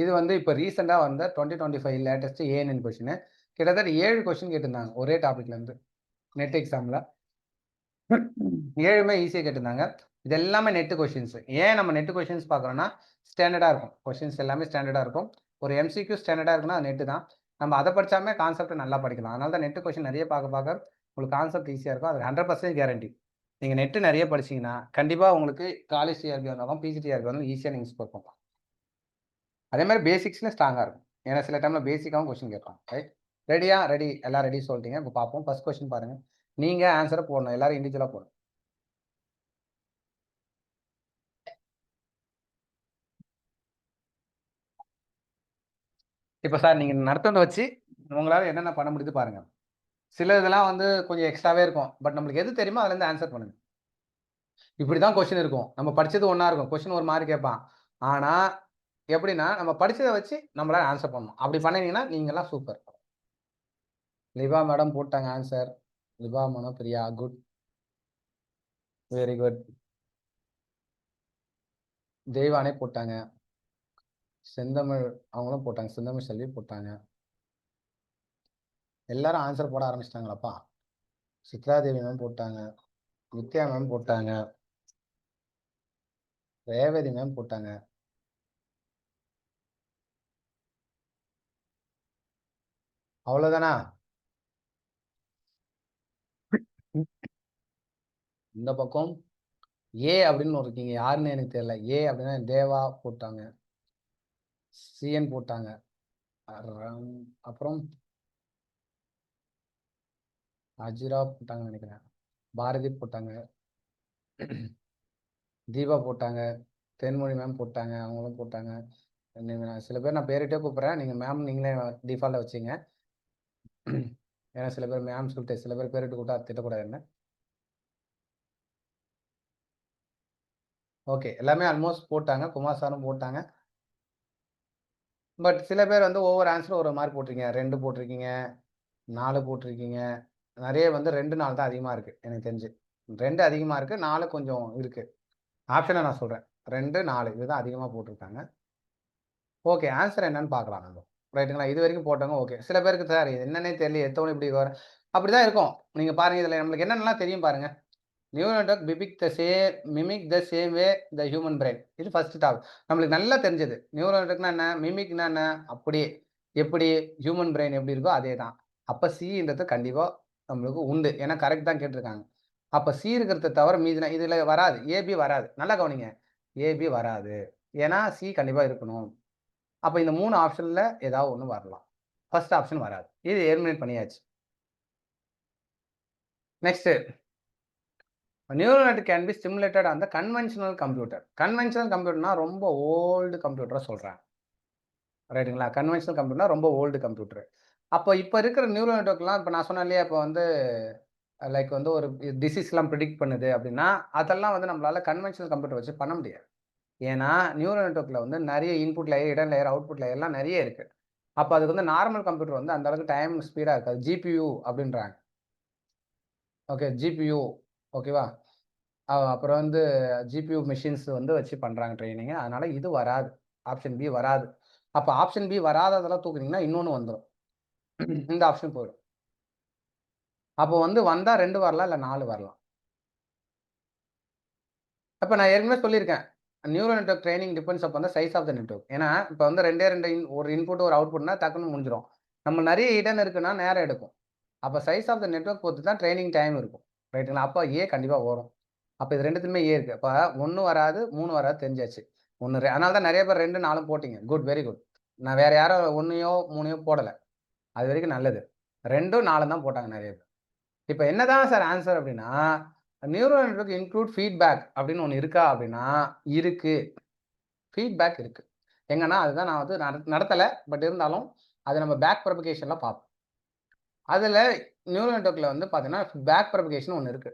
இது வந்து இப்போ ரீசெண்டாக வந்த 2025 லேட்டஸ்ட் ஏஎன்என் கொஸ்டின். கிட்டத்தட்ட 7 கொஸ்டின் கேட்டிருந்தாங்க ஒரே டாபிக்லேருந்து நெட் எக்ஸாமில். 7மே ஈஸியாக கேட்டிருந்தாங்க. இது எல்லாமே நெட் கொஸ்டின்ஸ். ஏன் நம்ம நெட் கொஸ்டின்ஸ் பார்க்குறோன்னா ஸ்டாண்டர்டாக இருக்கும். கொஸ்டின்ஸ் எல்லாமே ஸ்டாண்டர்டாக இருக்கும். ஒரு MCQ ஸ்டாண்டர்டாக இருக்குன்னா அது நெட்டு தான். நம்ம அதை படித்தாமே கான்செப்ட் நல்லா படிக்கலாம். அதனால தான் நெட் கொஸ்டின் நிறைய பார்க்க உங்களுக்கு கான்செப்ட் ஈஸியாக இருக்கும். அது 100% கேரண்டி. நீங்கள் நெட்டு நிறைய படிச்சிங்கன்னா கண்டிப்பாக உங்களுக்கு காலேஜ் டிஆர்பி வந்தாலும் பிஜிடிஆர்பி வந்தாலும் ஈஸியாக நீங்கள் ஸ்கோர் பண்ணலாம். அதே மாதிரி பேசிக்ஸ்லையும் ஸ்ட்ராங்காக இருக்கும். ஏன்னா சில டைமில் பேசிக்காகவும் கொஸ்டின் கேட்பாங்க. ரைட்? ரெடியா? ரெடி. எல்லாம் ரெடி சொல்லிட்டீங்க. இப்போ பார்ப்போம். ஃபர்ஸ்ட் கொஸ்டின் பாருங்கள். நீங்கள் ஆன்சரை போடணும். எல்லாரும் இண்டிவிஜுவலாக போடணும். இப்போ சார் நீங்கள் நடத்துனதை வச்சு உங்களால் என்னென்ன பண்ண முடியுது பாருங்க. சில இதெல்லாம் வந்து கொஞ்சம் எக்ஸ்ட்ராவே இருக்கும். பட் நம்மளுக்கு எது தெரியுமோ அதுலேருந்து ஆன்சர் பண்ணுங்க. இப்படி தான் கொஸ்டின் இருக்கும். நம்ம படிச்சது ஒண்ணா இருக்கும். கொஸ்டின் ஒரு மாதிரி கேட்பான். ஆனா எப்படின்னா நம்ம படிச்சதை வச்சு நம்மளால ஆன்சர் பண்ணணும். அப்படி பண்ணீங்கன்னா நீங்கலாம் சூப்பர். லிபா மேடம் போட்டாங்க answer. Liba Manopriya good. Very good. Deivane போட்டாங்க. செந்தமிழ் அவங்களும் போட்டாங்க. செந்தமிழ் செல்வி போட்டாங்க. எல்லாரும் ஆன்சர் போட ஆரம்பிச்சிட்டாங்களாப்பா. சித்ராதேவி மேம் போட்டாங்க. நித்யா மேம் போட்டாங்க. ரேவதி மேம் போட்டாங்க. அவ்வளவுதானா? இந்த பக்கம் ஏ அப்படின்னு ஒரு இருக்கீங்க. யாருன்னு எனக்கு தெரியல. ஏ அப்படின்னா தேவா போட்டாங்க. சிஎன் போட்டாங்க. அப்புறம் அஜிரா போட்டாங்கன்னு நினைக்கிறேன். பாரதி போட்டாங்க. தீபா போட்டாங்க. தென்மொழி மேம் போட்டாங்க. அவங்களும் போட்டாங்க. சில பேர் நான் பேரிட்டே கூப்பிட்றேன். நீங்கள் மேம் நீங்களே டிஃபால்ட்டாக வச்சுங்க. ஏன்னா சில பேர் மேம் சொல்லிட்டு சில பேர் பேரிட்டு கூப்பிட்டா திட்டக்கூடாது என்ன. ஓகே, எல்லாமே ஆல்மோஸ்ட் போட்டாங்க. குமார் சாரும் போட்டாங்க. பட் சில பேர் வந்து ஒவ்வொரு ஆன்சரும் ஒரு மாதிரி போட்டிருக்கீங்க. 2 போட்டிருக்கீங்க, 4 போட்டிருக்கீங்க, நிறைய வந்து 2, 4 தான் அதிகமா இருக்கு எனக்கு தெரிஞ்சு. 2 அதிகமா இருக்கு. 4 கொஞ்சம் இருக்கு. ஆப்ஷன நான் சொல்றேன். 2, 4 இதுதான் அதிகமா போட்டிருக்காங்க. ஓகே. ஆன்ஸர் என்னன்னு பார்க்கலாம் நம்ம. ரைட்டுங்களா? இதுவரைக்கும் போட்டவங்க ஓகே. சில பேருக்கு சார் இது என்னன்னே தெரியலையே, எடுத்தோனே இப்படி வர அப்படிதான் இருக்கும். நீங்க பாருங்க இதுல நம்மளுக்கு என்னென்னலாம் தெரியும் பாருங்க. Neural network mimic the same way the human brain. இது ஃபர்ஸ்ட் டாபிக். நம்மளுக்கு நல்லா தெரிஞ்சது. நியூரல் நெட்வொர்க்னா என்ன? மிமிக்னா என்ன? அப்படியே. எப்படி ஹியூமன் பிரெயின் எப்படி இருக்கோ அதே தான். அப்ப சின்றது கண்டிப்பா நம்மளுக்கு உண்டு. ஏன்னா கரெக்ட் தான் கேட்டிருக்காங்க. அப்ப சி இருக்கிறத தவிர மீதினா இதுல வராது. ஏபி வராது. நல்லா கவனிங்க. ஏபி வராது. ஏன்னா சி கண்டிப்பா இருக்கணும். அப்ப இந்த 3 ஆப்ஷன்ல ஏதாவது ஒண்ணு வரலாம். ஃபர்ஸ்ட் ஆப்ஷன் வராது. இது எலிமினேட் பண்ணியாச்சு. Next neural network can be stimulated on the conventional computer. Conventional கம்ப்யூட்டர்னா ரொம்ப ஓல்டு கம்ப்யூட்டர சொல்றாங்க. ரைட்டுங்களா? கன்வென்ஷனல் கம்ப்யூட்டர்னா ரொம்ப ஓல்டு கம்ப்யூட்டர். அப்போ இப்ப இருக்கிற நியூரல் நெட்வொர்க்லாம் இப்ப நான் சொன்னேன் இல்லையா, இப்ப வந்து லைக் வந்து ஒரு டிசீஸ்லாம் பிரெடிக்ட் பண்ணுது அப்படின்னா, அதெல்லாம் வந்து நம்மளால கன்வென்ஷனல் கம்ப்யூட்டர் வச்சு பண்ண முடியாது. ஏன்னா, நியூரல் நெட்வொர்க்ல வந்து நெறைய இன்புட் லேயர், இடன் லேயர், அவுட்புட் லேயர்லாம் நெறைய இருக்கு. அப்ப அதுக்கு வந்து நார்மல் கம்ப்யூட்டர் வந்து அந்த அளவுக்கு டைம் ஸ்பீடா இருக்காது. ஜிபியு அப்படின்றாங்க. ஓகே. ஜிபியு ஓகேவா? அப்புறம் வந்து ஜிபியு மெஷின்ஸ் வந்து வச்சு பண்றாங்க ட்ரெய்னிங்க. அதனால இது வராது. ஆப்ஷன் பி வராது. அப்ப ஆப்ஷன் பி வராததெல்லாம் தூக்குனீங்கன்னா, இன்னொன்னு வந்துரும். இந்த ஆப்ஷன் போயிடும். அப்போ வந்து வந்தா 2 வரலாம், இல்ல 4 வரலாம். அப்ப நான் ஏற்கனவே சொல்லியிருக்கேன். Neural network training depends upon the size of the network. ஏன்னா, இப்ப வந்து 2டே 2 ஒரு இன்புட், ஒரு அவுட்புட்னா டக்குன்னு முடிஞ்சிரும். நம்ம நெறைய இடன் இருக்குன்னா நேரம் எடுக்கும். அப்ப சைஸ் ஆஃப் த நெட்வொர்க் பொறுத்து தான் ட்ரெய்னிங் டைம் இருக்கும். ரைட்டுங்களா? அப்ப ஏ கண்டிப்பா வரும். அப்ப இது 2த்துலயுமே ஏ இருக்கு. அப்ப 1 வராது, 3 வராது தெரிஞ்சாச்சு. 1 அதனால தான் நெறைய பேர் 2, 4 போட்டீங்க. Good, very good. நான் வேற யாரோ 1யோ, 3யோ போடல. அதுவரைக்கும் நல்லது. 2ம் 4ம் தான் போட்டாங்க நெறைய பேர். இப்ப என்னதான் சார் ஆன்ஸர் அப்டின்னா, நியூரல் நெட்வொர்க் இன்க்ளூட் ஃபீட்பேக் அப்டின்னு ஒண்ணு இருக்கா அப்டின்னா, இருக்கு. ஃபீட்பேக் இருக்கு. எங்கன்னா அதுதான் நான் வந்து நடத்தல. பட் இருந்தாலும், அது நம்ம பேக் புரொபகேஷன்ல பார்ப்போம். அதுல நியூரல் நெட்வொர்க்ல வந்து பார்த்தீங்கன்னா, பேக் புரொபகேஷன் ஒண்ணு இருக்கு.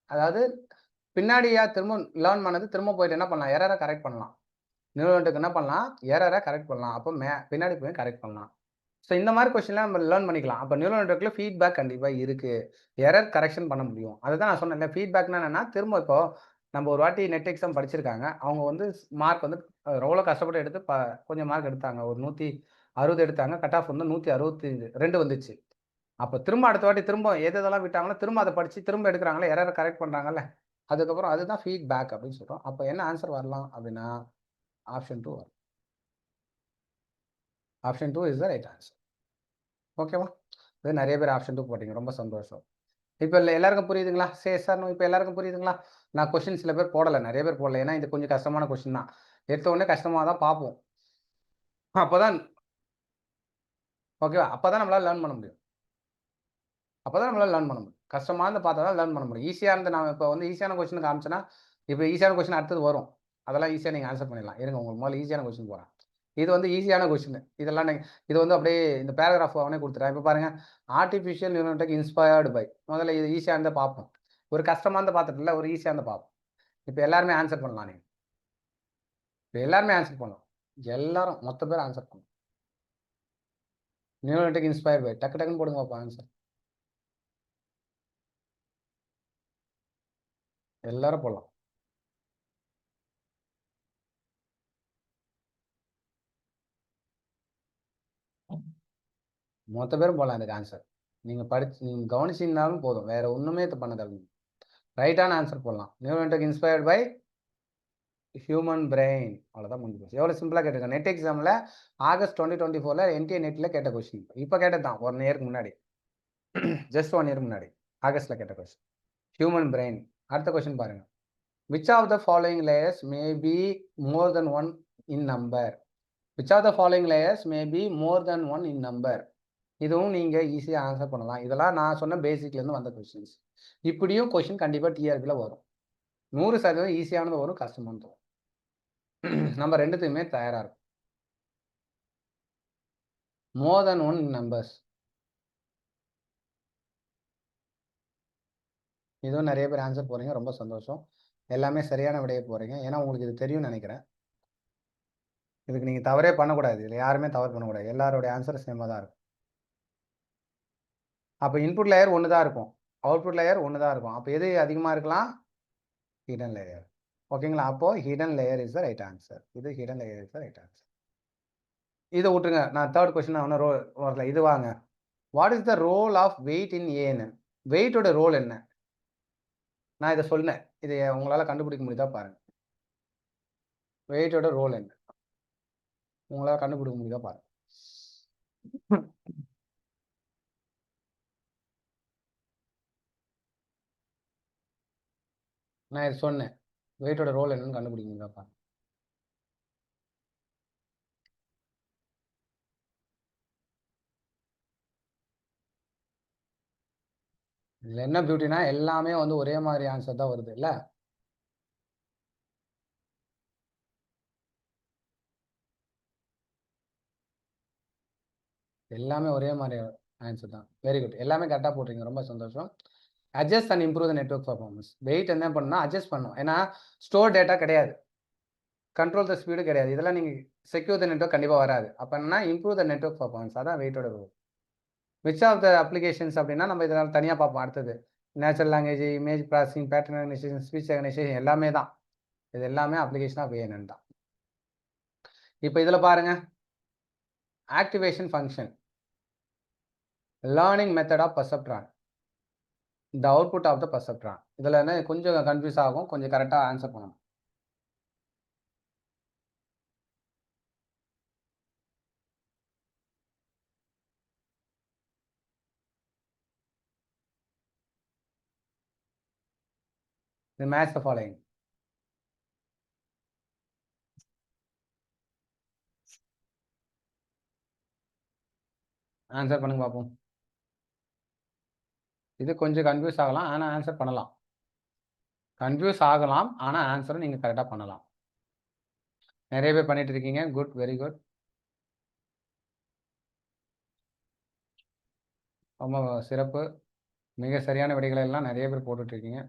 அதாவது பின்னாடியா திரும்ப லேர்ன் பண்ணது திரும்ப போயிட்டு என்ன பண்ணலாம்? எரர கரெக்ட் பண்ணலாம். நியூரல் நெட்வொர்க் என்ன பண்ணலாம்? எரர கரெக்ட் பண்ணலாம். அப்ப பின்னாடி போய் கரெக்ட் பண்ணலாம். ஸோ இந்த மாரி கொஸ்டின்லாம் நம்ம லேர்ன் பண்ணிக்கலாம். அப்ப நியூரல் நெட்வொர்க்ல ஃபீட்பேக் கண்டிப்பா இருக்கு. எரர் கரெக்ஷன் பண்ண முடியும். அதுதான் நான் சொன்னேன்ல, ஃபீட்பேக்னா என்னன்னா, திரும்ப இப்போ நம்ம ஒரு வாட்டி நெட் எக்ஸாம் படிச்சிருக்காங்க. அவங்க வந்து மார்க் வந்து எவ்வளோ கஷ்டப்பட்டு எடுத்து கொஞ்சம் மார்க் எடுத்தாங்க. ஒரு 160 எடுத்தாங்க. கட் ஆஃப் வந்து 162 வந்துச்சு. அப்ப திரும்ப அடுத்த வாட்டி திரும்ப எதெல்லாம் விட்டாங்களோ, திரும்ப அத படிச்சு திரும்ப எடுக்குறாங்கல்ல, எரர கரெக்ட் பண்றாங்கல்ல. அதுக்கப்புறம் அதுதான் ஃபீட்பேக் அப்படின்னு சொல்றோம். அப்ப என்ன ஆன்ஸர் வரலாம் அப்படின்னா, ஆப்ஷன் 2 வரும். Option 2 is the right answer. ஓகேவா? இது நெறைய பேர் ஆப்ஷன் 2 போட்டீங்க. ரொம்ப சந்தோஷம். இப்ப எல்லாருக்கும் புரியுதுங்களா? சரி சார் இப்ப எல்லாருக்கும் புரியுதுங்களா? நான் கொஸ்டின் சில பேர் போடல. நெறைய பேர் போடல. ஏன்னா, இது கொஞ்சம் கஷ்டமான கொஸ்டின் தான். எடுத்த உடனே கஷ்டமா தான் பார்ப்போம். அப்பதான் ஓகேவா? அப்பதான் நம்மளால லேர்ன் பண்ண முடியும். அப்பதான் நம்மளால லேர்ன் பண்ண முடியும். கஷ்டமானத பார்த்தா தான் லேர்ன் பண்ண முடியும். ஈஸியானத நான் இப்ப வந்து ஈஸியான கொஸ்டின் காமிச்சேன்னா, இப்ப ஈஸியான கொஸ்டின் அடுத்தது வரும். அதெல்லாம் ஈஸியா நீங்க ஆன்ஸர் பண்ணிடலாம். இருங்க உங்களுக்கு முதல்ல ஈஸியான கொஸ்டின் போறேன். இது வந்து ஈஸியான கொஸ்டின். இதெல்லாம் நீங்க இது வந்து அப்படியே இந்த பேராகிராஃப் அவனே குடுத்துட்டான். இப்ப பாருங்க. Artificial neural network inspired by முதல்ல இது ஈஸியானத பார்ப்போம். ஒரு கஷ்டமானத பார்த்துட்டோம்ல, ஒரு ஈஸியானத பார்ப்போம். இப்ப எல்லாருமே ஆன்ஸர் பண்ணலாம் நீங்க. இப்ப எல்லாருமே ஆன்ஸர் பண்ணலாம். எல்லாரும் மொத்த பேரும் ஆன்ஸர் பண்ணலாம். நியூரல் நெட்வொர்க் இன்ஸ்பயர்ட் பை டக்கு டக்குன்னு போடுங்க பாப்போம் ஆன்ஸர். எல்லாரும் போடலாம். மொத்த பேரும் போடலாம் இதுக்கு ஆன்ஸர். நீங்க கவனிச்சீங்கனாலும் போதும். வேற ஒண்ணுமே பண்ண தேவையில்ல. ரைட்டான ஆன்ஸர் போடலாம். Neural network inspired by human brain. அவ்வளோதான் முடிஞ்சு போச்சு. எவ்வளோ சிம்பிளா கேட்டிருக்காங்க. நெட் எக்ஸாம்ல ஆகஸ்ட் 2024ல என்டிஏ நெட்ல கேட்ட கொஸ்டின். இப்ப கேட்டது தான் 1 இயர்க்கு முன்னாடி. ஜஸ்ட் 1 இயர் முன்னாடி. ஆகஸ்ட்ல கேட்ட கொஸ்டின். Human brain. அடுத்த கொஸ்டின் பாருங்க. Which of the following layers may be more than 1 in number? Which of the following layers may be more than 1 in number? இதுவும் நீங்க ஈஸியா ஆன்ஸர் பண்ணலாம். இதெல்லாம் நான் சொன்ன பேசிக்லேருந்து வந்த கொஸ்டின்ஸ். இப்படியும் கொஸ்டின் கண்டிப்பா டிஆர்பில வரும். 100% ஈஸியானது வரும், கஷ்டமானது வரும். நம்ம 2த்துக்குமே தயாரா இருக்கோம். மோர் தென் 1 இன் நம்பர்ஸ். இதுவும் நெறைய பேர் ஆன்ஸர் போடுறீங்க. ரொம்ப சந்தோஷம். எல்லாமே சரியான விடைய போடுறீங்க. ஏன்னா உங்களுக்கு இது தெரியும்னு நெனைக்கிறேன். இதுக்கு நீங்க தவறே பண்ணக்கூடாது. இதுல யாருமே தவறு பண்ணக்கூடாது. எல்லாருடைய ஆன்ஸரும் சேமா தான் இருக்கும். அப்போ இன்புட் லேயர் ஒன்று தான் இருக்கும், அவுட்புட் லேயர் ஒன்று தான் இருக்கும். அப்போ எது அதிகமாக இருக்கலாம்? Hidden layer. ஓகேங்களா? அப்போ hidden layer is the right answer. இது hidden layer is the right answer. இதை விட்டுருங்க, நான் தேர்ட் கொஸ்டின் ஒன்றும் வரல. இது வாங்க. What is the role of weight in ANN? வெயிட்டோட ரோல் என்ன? நான் இதை சொன்னேன், இதை உங்களால் கண்டுபிடிக்க முடியுதா பாருங்க. வெயிட்டோட ரோல் என்ன உங்களால் கண்டுபிடிக்க முடியுதா பாருங்க. நான் இது சொன்னேன், வெயிட்டோட ரோல் என்னன்னு கண்டுபிடிக்க முடியுதா பாருங்க. இதில் என்ன பியூட்டினா எல்லாமே வந்து ஒரே மாதிரி ஆன்சர் தான் வருது இல்லை? எல்லாமே ஒரே மாதிரி ஆன்சர் தான். வெரி குட், எல்லாமே கரெக்டாக போட்டுருங்க, ரொம்ப சந்தோஷம். Adjust and improve the network performance. Weight என்ன பண்ணணும்னா அட்ஜஸ்ட் பண்ணணும். ஏன்னா ஸ்டோர் டேட்டா கிடையாது, கண்ட்ரோல் த ஸ்பீடு கிடையாது. இதெல்லாம் நீங்கள் செக்யூர் த நெட்வொர்க் கண்டிப்பாக வராது. அப்போ என்னன்னா இம்ப்ரூவ் த நெட்வொர்க் பர்ஃபார்மன்ஸ், அதான் வெயிட்டோட role. Which of the applications அப்படின்னா நம்ம இதெல்லாம் தனியாக பார்ப்போம். அடுத்தது natural language, image processing, pattern recognition, speech recognition எல்லாமே தான். இது எல்லாமே அப்ளிகேஷன் ஆஃப் ஏஎன்என் தான். இப்போ இதில் பாருங்க, activation function, learning method of perceptron, the output of the perceptron. இதில் என்ன கொஞ்சம் கன்ஃபியூஸ் ஆகும், கொஞ்சம் கரெக்டாக ஆன்சர் பண்ணணும். இது மேட்ச் த ஃபாலோயிங். ஆன்சர் பண்ணுங்க பார்ப்போம். இது கொஞ்சம் கன்ஃபியூஸ் ஆகலாம், ஆனால் ஆன்சர் பண்ணலாம். கன்ஃபியூஸ் ஆகலாம், ஆனால் ஆன்சரும் நீங்கள் கரெக்டாக பண்ணலாம். நிறைய பேர் பண்ணிட்டு இருக்கீங்க. Good, very good. ரொம்ப சிறப்பு. மிக சரியான விடைகளை எல்லாம் நிறைய பேர் போட்டுட்டு இருக்கீங்க.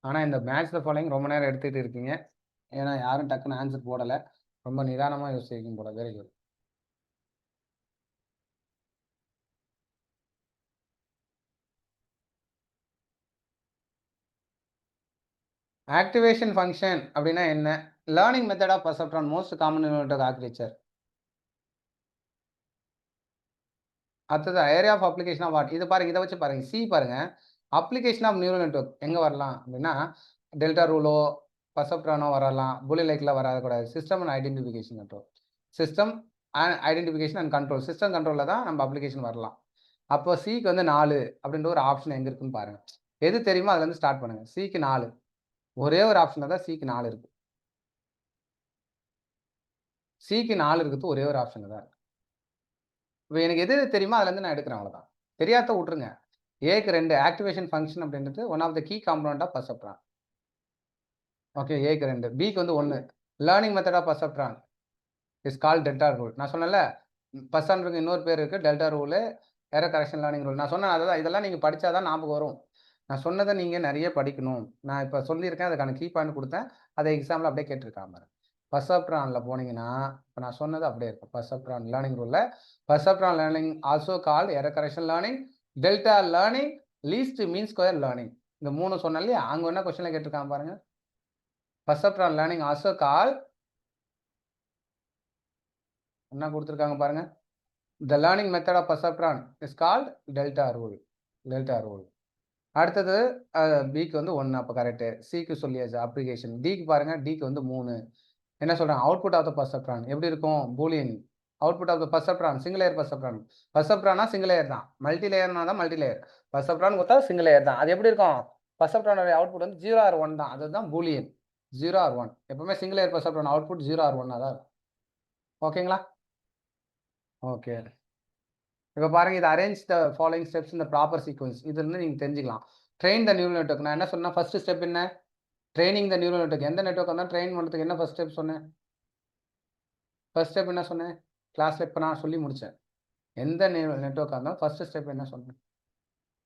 ஆனால் இந்த மேட்ச் த ஃபாலோயிங் ரொம்ப நேரம் எடுத்துகிட்டு இருக்கீங்க. ஏன்னா யாரும் டக்குன்னு ஆன்சர் போடலை, ரொம்ப நிதானமாக யோசிக்கும் போல. Very good. ஆக்டிவேஷன் ஃபங்க்ஷன் அப்படின்னா என்ன? Learning method of perceptron, most common unit architecture. அடுத்தது area of application of what? இது பாருங்க, இதை வச்சு பாருங்க. சி பாருங்க, அப்ளிகேஷன் ஆஃப் நியூரல் நெட்வொர்க் எங்கே வரலாம் அப்படின்னா டெல்டா ரூலோ, பர்செப்ட்ரானோ வரலாம். புலி லைக்கில் வரக்கூடாது. System and identification control, system and identification and control, system கண்ட்ரோலில் தான் நம்ம அப்ளிகேஷன் வரலாம். அப்போ சிக்கு வந்து 4 அப்படின்ற ஒரு ஆப்ஷன் எங்கே இருக்குன்னு பாருங்க. எது தெரியுமோ அதுலேருந்து ஸ்டார்ட் பண்ணுங்க. சிக்கு 4, ஒரே ஒரு ஆப்ஷன் தான் சிக்கு 4 இருக்கு. சிக்கு 4 இருக்கிறது ஒரே ஒரு ஆப்ஷன் தான் இருக்கு. இப்போ எனக்கு எது தெரியுமோ அதுலேருந்து நான் எடுக்கிறேன், அவ்வளோதான். தெரியாத விட்டுருங்க. ஏக்கு 2 ஆக்டிவேஷன் ஃபங்க்ஷன் அப்படின்றது one of the key component of perceptron. Okay, ஏக்கு 2. பிக்கு வந்து 1. Learning method of perceptron is called delta rule. நான் சொன்னேன்ல, பர்சன்ட்ருக்கு இன்னொரு பேர் இருக்குது, delta rule, error correction learning rule. நான் சொன்னேன் அதுதான். இதெல்லாம் நீங்கள் படித்தா தான் ஞாபகம் வரும். நான் சொன்னதை நீங்கள் நிறைய படிக்கணும். நான் இப்போ சொல்லியிருக்கேன், அதுக்கான கீ பாயிண்ட் கொடுத்தேன். அதை எக்ஸாம்பிள் அப்படியே கேட்டிருக்காம பாருங்க. பர்செப்ட்ரானில் போனீங்கன்னா இப்போ நான் சொன்னது அப்படியே இருக்கும். பர்செப்ட்ரான் லேர்னிங் ரூலில் perceptron learning also called error correction learning, delta learning, least mean square learning. இந்த 3 சொன்னேன் இல்லையா? அங்கே என்ன கொஸ்டினில் கேட்டிருக்காம பாருங்க. பர்செப்ட்ரான் லேர்னிங் ஆல்சோ கால் என்ன கொடுத்துருக்காங்க பாருங்க. The learning method of perceptron is called delta rule. Delta rule. அடுத்தது பிக்கு வந்து 1, அப்போ கரெக்டு. சிக்கு சொல்லியாச்சு அப்ளிகேஷன். டிக்கு பாருங்க, டிக்கு வந்து 3. என்ன சொல்கிறாங்க? அவுட்புட் ஆஃப் த பர்செப்ட்ரான் எப்படி இருக்கும்? Boolean. Output of the perceptron single layer perceptron. பர்செப்ட்ரானா சிங்கிள் லேயர் தான், மல்டி லேயர்னா தான் மல்டி லேயர். பர்செப்ட்ரான் கொடுத்தா சிங்கிள் லேயர் தான். அது எப்படி இருக்கும்? பர்செப்ட்ரானோட அவுட்புட் வந்து 0 or 1 தான். அதுதான் பூலியன், 0 or 1. எப்பவுமே சிங்கிள் லேயர் பர்செப்ட்ரான் அவுட்புட் 0 or 1 தான். ஓகேங்களா? ஓகே. இப்போ பாருங்க, இது அரேஞ்ச் த ஃபாலோயிங் ஸ்டெப்ஸ் இந்த ப்ராப்பர் சீக்வன்ஸ். இது இருந்து நீங்கள் தெரிஞ்சுக்கலாம். ட்ரெயின் த நியூரல் நெட்வொர்க். நான் என்ன சொன்னேன்? ஃபர்ஸ்ட் ஸ்டெப் என்ன? ட்ரைனிங் த நியூரல் நெட்வொர்க். எந்த நெட்வொர்க் வந்தால் ட்ரெயின் பண்ணுறதுக்கு என்ன ஃபர்ஸ்ட் ஸ்டெப் சொன்னேன்? ஃபர்ஸ்ட் ஸ்டெப் என்ன சொன்னேன் கிளாஸில்? இப்போ நான் சொல்லி முடித்தேன். எந்த நெட்வொர்க்காக இருந்தாலும் ஃபர்ஸ்ட் ஸ்டெப் என்ன சொன்னேன்?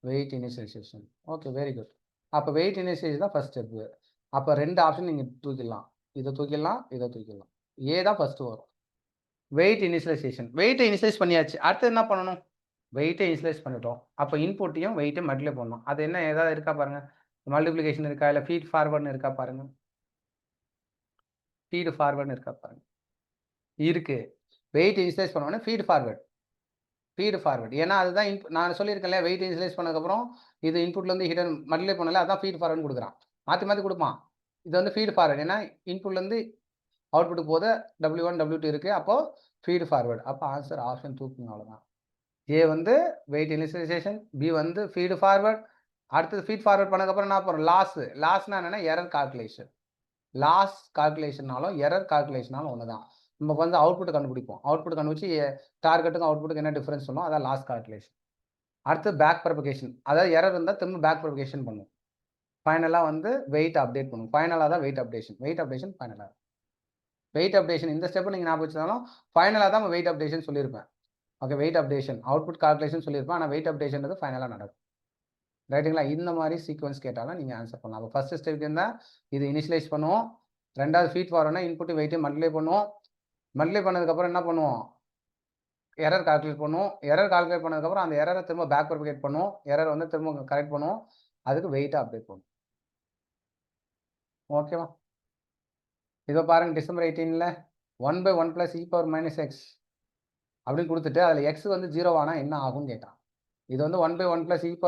Weight initialization. Okay, very good. அப்போ வெயிட் இனிஷியலைசேஷன் தான் ஃபர்ஸ்ட் ஸ்டெப்பு. அப்போ 2 ஆப்ஷன் நீங்கள் தூக்கிடலாம். இதை தூக்கிடலாம், இதை தூக்கிடலாம். ஏ தான் ஃபஸ்ட்டு வரும். Wait initialization. வெயிட்ட இனிஷியலைஸ் பண்ணியாச்சு. அடுத்து என்ன பண்ணணும்? வெயிட்ட இனிஷியலைஸ் பண்ணிட்டோம். அப்ப இன்புட்டையும் வெயிட்டையும் மல்டிப்ளை பண்ணணும். அது என்ன ஏதாவது இருக்கா பாருங்க. மல்டிப்ளிகேஷன் இருக்கா? இல்ல ஃபீட் ஃபார்வர்ட்ன்னு இருக்கா பாருங்க. ஃபீட் ஃபார்வர்ட்ன்னு இருக்கா பாருங்க. இருக்கு. வெயிட் இனிஷியலைஸ் பண்ண உடனே ஃபீட் ஃபார்வர்ட். Feed forward. ஏன்னா அதுதான் நான் சொல்லியிருக்கேன்ல வெயிட் இனிஷியலைஸ் பண்ணதுக்கப்புறம் இது இன்புட்லேருந்து ஹிடன் மல்டிப்ளை பண்ணல அதான் ஃபீட் ஃபார்வர்ட்ன்னு குடுக்குறான். மாத்தி மாத்தி குடுப்பான். இது வந்து ஃபீட் ஃபார்வர்ட். ஏன்னா இன்புட்லேருந்து அவுட்புட் போது W1, W2 இருக்கு. அப்போ ஃபீட் ஃபார்வர்ட். அப்போ ஆன்சர் ஆப்ஷன் 2 அவ்வளோதான். ஏ வந்து வெயிட் இனிஷியலைசேஷன், பி வந்து ஃபீட் ஃபார்வர்ட். அடுத்தது ஃபீட் ஃபார்வர்ட் பண்ணதுக்கப்புறம் என்ன பண்ணும்? லாஸ்னா என்னன்னா எரர் கால்குலேஷன். லாஸ் கால்குலேஷன்னாலும் எரர் கால்குலேஷனாலும் ஒன்று தான். நம்ம வந்து அவுட்புட் கண்டுபிடிப்போம். அவுட்புட் கண்டுபிடிச்சு டார்கெட்டுக்கும் அவுட்புட்டுக்கு என்ன டிஃபரன்ஸ் சொல்லும் அதான் லாஸ் கால்குலேஷன். அடுத்து பேக் ப்ரொபகேஷன். அதாவது எரர் இருந்தால் திரும்ப பேக் ப்ரொபகேஷன் பண்ணும். ஃபைனலாக வந்து வெயிட் அப்டேட் பண்ணும். ஃபைனலாக தான் வெயிட் அப்டேஷன். வெயிட் அப்டேஷன் ஃபைனலாக. வெயிட் அப்டேஷன் இந்த ஸ்டெப் நீங்கள் ஞாபகம் வச்சுருந்தாலும் ஃபைனலாக தான் வெயிட் அப்டேஷன் சொல்லியிருப்பேன். Okay weight updation output calculation சொல்லியிருப்பேன். ஆனால் வெயிட் அப்டேஷன் ஃபைனலாக நடக்கும். ரைட்டுங்களா? இந்த மாதிரி சீக்வன்ஸ் கேட்டாலும் நீங்கள் ஆன்சர் பண்ணலாம். அப்போ ஃபர்ஸ்ட் ஸ்டெப் இருந்தால் இது இனிஷியலைஸ் பண்ணுவோம். ரெண்டாவது ஃபீட் ஃபார்வர்ட்னா இன்புட் வெயிட்டையும் மல்டிப்ளை பண்ணுவோம். மல்டிப்ளை பண்ணதுக்கப்புறம் என்ன பண்ணுவோம்? எரர் கால்குலேட் பண்ணுவோம். எரர் கால்குலேட் பண்ணதுக்கப்புறம் அந்த எரரை திரும்ப பேக் ப்ரொபகேட் பண்ணுவோம். எரர் வந்து திரும்ப கரெக்ட் பண்ணுவோம். அதுக்கு வெயிட்டை அப்டேட் பண்ணுவோம். ஓகேவா? இதோ பாருங்க டிசம்பர் 18ல 1/1 + e - x அப்படின்னு கொடுத்துட்டு அதில் x வந்து 0 ஆனால் என்ன ஆகும்னு கேட்டான். இது வந்து 1/1 + e -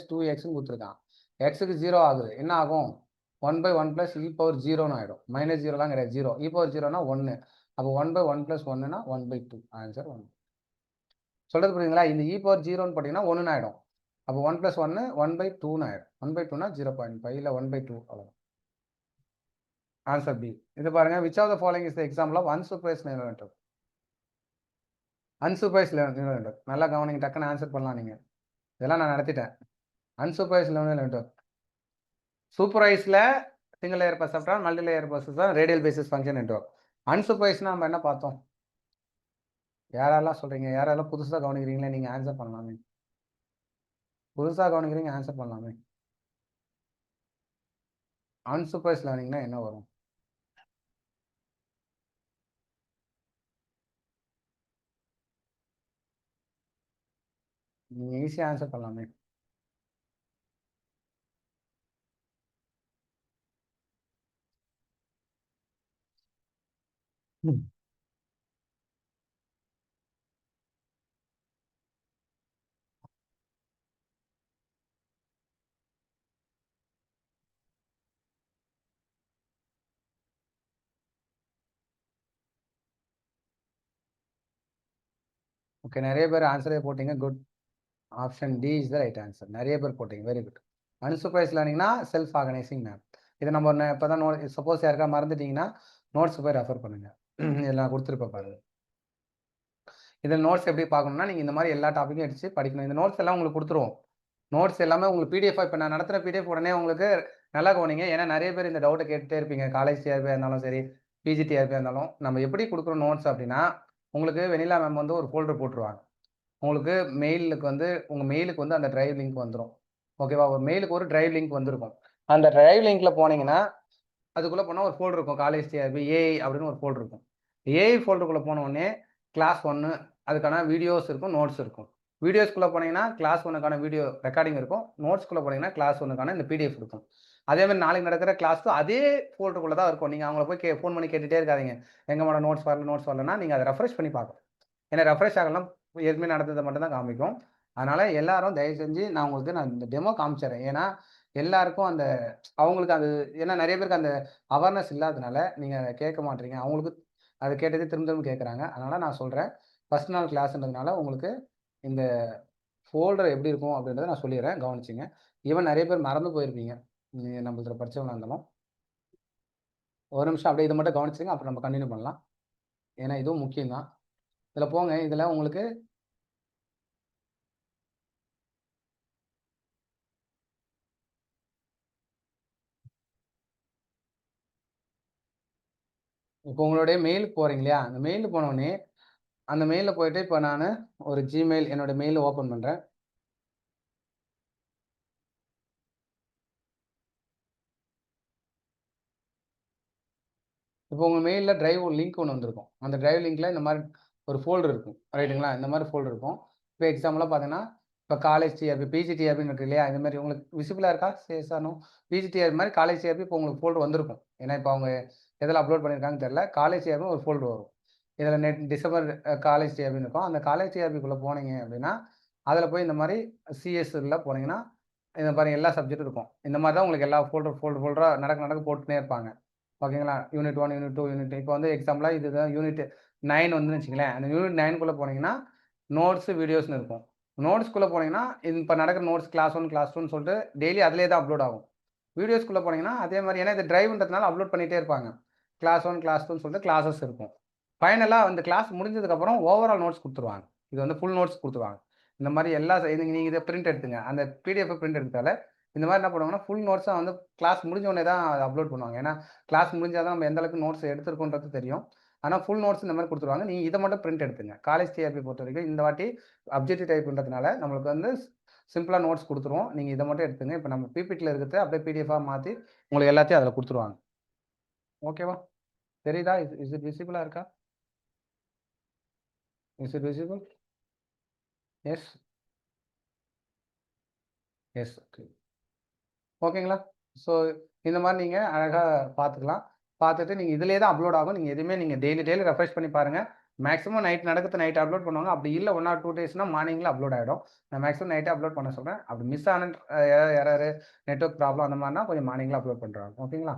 2xன்னு கொடுத்துருக்கான். எக்ஸுக்கு 0 ஆகுது. என்ன ஆகும்? 1/1 + e = 0ன்னு ஆகிடும். -0லாம் கிடையாது 0. e = 0னா 1. அப்போ 1/1 + 1னா 1/2. ஆன்சர் 1. சொல்றது புரியுதுங்களா? இந்த e = 0ன்னு போட்டிங்கன்னா 1ன்னு ஆகிடும். அப்போ 1 + 1 1/2ன்னு ஆகிடும். 1/2னா 0.5 இல்லை 1/2 அவ்வளோ. Answer b. இது பாருங்க which of the following is the example of unsupervised neural network. Unsupervised neural network. நல்லா கவனிங்க டக்குன்னு ஆன்சர் பண்ணலாம் நீங்கள். இதெல்லாம் நான் நடத்திட்டேன். Unsupervised neural network. சூப்பர்வைஸ்ல single layer perceptron, multi layer perceptron, radial basis function network. அன்சூப்பர்வைஸ்னா நம்ம என்ன பார்த்தோம்? யாரெல்லாம் சொல்றீங்க? யாரெல்லாம் புதுசாக கவனிக்கிறீங்களே நீங்கள் ஆன்சர் பண்ணலாமே. புதுசாக கவனிக்கிறீங்க ஆன்சர் பண்ணலாமே. அன்சூப்பர்வைஸ்ட் லேர்னிங்னா என்ன வரும்? நீங்கள் ஈஸியாக ஆன்சர் பண்ணலாமே. ஓகே நிறைய பேர் ஆன்சரே போட்டீங்க. Good. Option d is the right answer. நிறைய பேர் போட்டீங்க. Very good. அன்சூப்பர்வைஸ்ட் லேர்னிங்னா செல்ஃப் ஆர்கனைசிங் மேப். இதை நம்ம இப்போ தான் சப்போஸ் யாருக்கா மறந்துட்டீங்கன்னா நோட்ஸ் போய் ரெஃபர் பண்ணுங்கள். இதில் நான் கொடுத்துருப்பேன் பாருங்க. இதில் நோட்ஸ் எப்படி பார்க்கணும்னா நீங்கள் இந்த மாதிரி எல்லா டாப்பிக்கும் அடித்து படிக்கணும். இந்த நோட்ஸ் எல்லாம் உங்களுக்கு கொடுத்துருவோம். நோட்ஸ் எல்லாமே உங்களுக்கு பிடிஎஃப் இப்போ நான் நடத்துகிற பிடிஎஃப் உடனே உங்களுக்கு நல்லா கவனிங்க. ஏன்னா நிறைய பேர் இந்த டவுட்டை கேட்டுகிட்டே இருப்பீங்க. காலேஜ் டிஆர்பியாக இருந்தாலும் சரி, பிஜி டிஆர்பியாக இருந்தாலும் நம்ம எப்படி கொடுக்குறோம் நோட்ஸ் அப்படின்னா உங்களுக்கு வெனிலா மேம் வந்து ஒரு ஃபோல்டர் போட்டுருவாங்க. உங்களுக்கு மெயிலுக்கு வந்து உங்கள் மெயிலுக்கு வந்து அந்த டிரைவ் லிங்க் வந்துடும். ஓகேவா? ஒரு மெயிலுக்கு ஒரு டிரைவ் லிங்க் வந்திருக்கும். அந்த டிரைவ் லிங்க்கில் போனீங்கன்னா அதுக்குள்ளே போனால் ஒரு ஃபோல்டர் இருக்கும். காலேஜ் டிஆர்பி ஏஐ அப்படின்னு ஒரு ஃபோல்டர் இருக்கும். ஏஐ ஃபோல்டருக்குள்ளே போன உடனே கிளாஸ் 1 அதுக்கான வீடியோஸ் இருக்கும், நோட்ஸ் இருக்கும். வீடியோஸ்குள்ளே போனீங்கன்னா கிளாஸ் 1க்கான வீடியோ ரெக்கார்டிங் இருக்கும். நோட்ஸ்குள்ளே போனீங்கன்னா கிளாஸ் 1க்கான இந்த பிடிஎஃப் இருக்கும். அதேமாதிரி நாளைக்கு நடக்கிற கிளாஸும் அதே ஃபோல்டருக்குள்ளே தான் இருக்கும். நீங்கள் அவங்கள போய் ஃபோன் பண்ணி கேட்டுகிட்டே இருக்காதீங்க. எங்கே மேடம் நோட்ஸ் வரலன்னா நீங்கள் அதை ரெஃப்ரெஷ் பண்ணி பார்க்கணும். ஏன்னா ரெஃப்ரெஷ் ஆகலாம் ஏற்கனவே நடந்ததை மட்டும் தான் காமிக்கும். அதனால் எல்லாரும் தயவு செஞ்சு நான் உங்களுக்கு நான் இந்த டெமோ காமிச்சிடுறேன். ஏன்னா எல்லாருக்கும் அந்த அவங்களுக்கு அது ஏன்னா நிறைய பேருக்கு அந்த அவேர்னஸ் இல்லாதனால நீங்கள் அதை கேட்க மாட்டீங்க. அவங்களுக்கு அதை கேட்டதே திரும்ப திரும்ப கேட்குறாங்க. அதனால் நான் சொல்கிறேன் ஃபஸ்ட் நாள் கிளாஸ்ன்றதுனால உங்களுக்கு இந்த ஃபோல்டர் எப்படி இருக்கும் அப்படின்றத நான் சொல்லிடுறேன். கவனிச்சிங்க. ஈவன் நிறைய பேர் மறந்து போயிருப்பீங்க. நீங்கள் நம்மள படித்தவங்களா இருந்தாலும். ஒரு நிமிஷம் அப்படியே இதை மட்டும் கவனிச்சிங்க. அப்புறம் நம்ம கண்டினியூ பண்ணலாம். ஏன்னா இதுவும் முக்கியம் தான். இதில் போங்க. இதில் உங்களுக்கு இப்போ உங்களுடைய மெயிலுக்கு போகிறீங்க இல்லையா? அந்த மெயிலுக்கு போனோடனே அந்த மெயிலில் போயிட்டு இப்போ நான் ஒரு ஜிமெயில் என்னோட மெயிலை ஓப்பன் பண்ணுறேன். இப்போ உங்கள் மெயிலில் டிரைவ் லிங்க் ஒன்று வந்திருக்கும். அந்த டிரைவ் லிங்க்கில் இந்த மாதிரி ஒரு ஃபோல்டர் இருக்கும். ரைட்டுங்களா? இந்த மாரி ஃபோல்டர் இருக்கும். இப்போ எக்ஸாம்பிளா பார்த்தீங்கன்னா, இப்போ காலேஜ் டிஆர்பி, பிஜி டிஆர்பின்னு இருக்கு இல்லையா? இந்த மாரி உங்களுக்கு விசிபிளா இருக்கா? Yes or no? PG TRB மாரி காலேஜ் டிஆர்பி இப்போ உங்களுக்கு ஃபோல்டர் வந்திருக்கும். ஏன்னா, இப்போ அவங்க எதுல அப்லோட் பண்ணியிருக்காங்கன்னு தெரியல. காலேஜ் டிஆர்பின்னு ஒரு ஃபோல்டர் வரும். இதில டிசம்பர் காலேஜ் டிஆர்பின்னு இருக்கும். அந்த காலேஜ் டிஆர்பிக்குள்ள போனீங்க அப்படின்னா, அதில போய் இந்த மாரி சிஎஸ்ல போனீங்கன்னா, இத பாருங்க எல்லா சப்ஜெக்டும் இருக்கும். இந்த மாரி தான் உங்களுக்கு எல்லா ஃபோல்டரா நடக்க நடக்க போட்டுன்னே இருப்பாங்க. ஓகேங்களா? யூனிட் 1, யூனிட் 2, யூனிட் இப்போ வந்து எக்ஸாம்பிளா இதுதான் யூனிட் 9 வந்துன்னு வச்சுக்கங்களேன். அந்த யூனிட் 9க்குள்ள போனீங்கன்னா, நோட்ஸ், வீடியோஸ்ன்னு இருக்கும். நோட்ஸ்க்குள்ள போனீங்கன்னா, இப்ப நடக்கிற நோட்ஸ் கிளாஸ் 1, கிளாஸ் 2ன்னு சொல்லிட்டு டெய்லி அதிலேயே தான் அப்லோட் ஆகும். வீடியோஸ்க்குள்ள போனீங்கன்னா, அதே மாரி ஏன்னா இது டிரைவ்ன்றதுனால அப்லோட் பண்ணிட்டே இருப்பாங்க. கிளாஸ் 1, கிளாஸ் 2ன்னு சொல்லிட்டு கிளாஸஸ் இருக்கும். ஃபைனலா அந்த கிளாஸ் முடிஞ்சதுக்கப்புறம் ஓவரால் நோட்ஸ் குடுத்துருவாங்க. இது வந்து ஃபுல் நோட்ஸ் குடுத்துருவாங்க. இந்த மாரி எல்லா நீங்க இத பிரிண்ட் எடுத்துங்க. அந்த பிடிஎஃப் பிரிண்ட் எடுத்தாலே, இந்த மாரி என்ன பண்ணுவாங்கன்னா, ஃபுல் நோட்ஸா வந்து கிளாஸ் முடிஞ்ச உடனே தான் அத அப்லோட் பண்ணுவாங்க. ஏன்னா, கிளாஸ் முடிஞ்சா தான் நம்ம எந்த அளவுக்கு நோட்ஸ் எடுத்திருக்கோன்றது தெரியும். ஆனா, ஃபுல் நோட்ஸ் இந்த மாரி குடுத்துருவாங்க. நீங்க இத மட்டும் பிரிண்ட் எடுத்துங்க. காலேஜ் டிஆர்பி பொறுத்தவரைக்கும் இந்த வாட்டி அப்ஜெக்டிவ் டைப்ன்றதுனால நம்மளுக்கு வந்து சிம்பிளா நோட்ஸ் குடுத்துருவோம். நீங்க இத மட்டும் எடுத்துங்க. இப்ப நம்ம பிபிடில இருக்கிறத அப்படியே பிடிஎஃபா மாத்தி உங்களுக்கு எல்லாத்தையும் அதில குடுத்துருவாங்க. ஓகேவா? தெரியுதா? இஸ் இட் விசிபிளா இருக்கா? Is it visible? Yes. Yes. Okay. ஓகேங்களா? ஸோ இந்த மாரி நீங்க அழகா பார்த்துக்கலாம். பார்த்துட்டு நீங்க இதிலேயே தான் அப்லோட் ஆகும். நீங்க எதுவுமே நீங்க டெய்லி டெய்லி ரெஃப்ரெஷ் பண்ணி பாருங்க. மேக்ஸிமம் நைட் நடக்கிறத நைட் அப்லோட் பண்ணுவாங்க. அப்படி இல்ல 1 ஆர் 2 டேஸ்னா மார்னிங்ல அப்லோட் ஆயிடும். நான் மேக்ஸிமம் நைட்டே அப்லோட் பண்ண சொல்றேன். அப்படி மிஸ் ஆன ஏதாவது எரரு, நெட்வொர்க் ப்ராப்ளம் அந்த மாரினா கொஞ்சம் மார்னிங்ல அப்லோட் பண்றாங்க. ஓகேங்களா?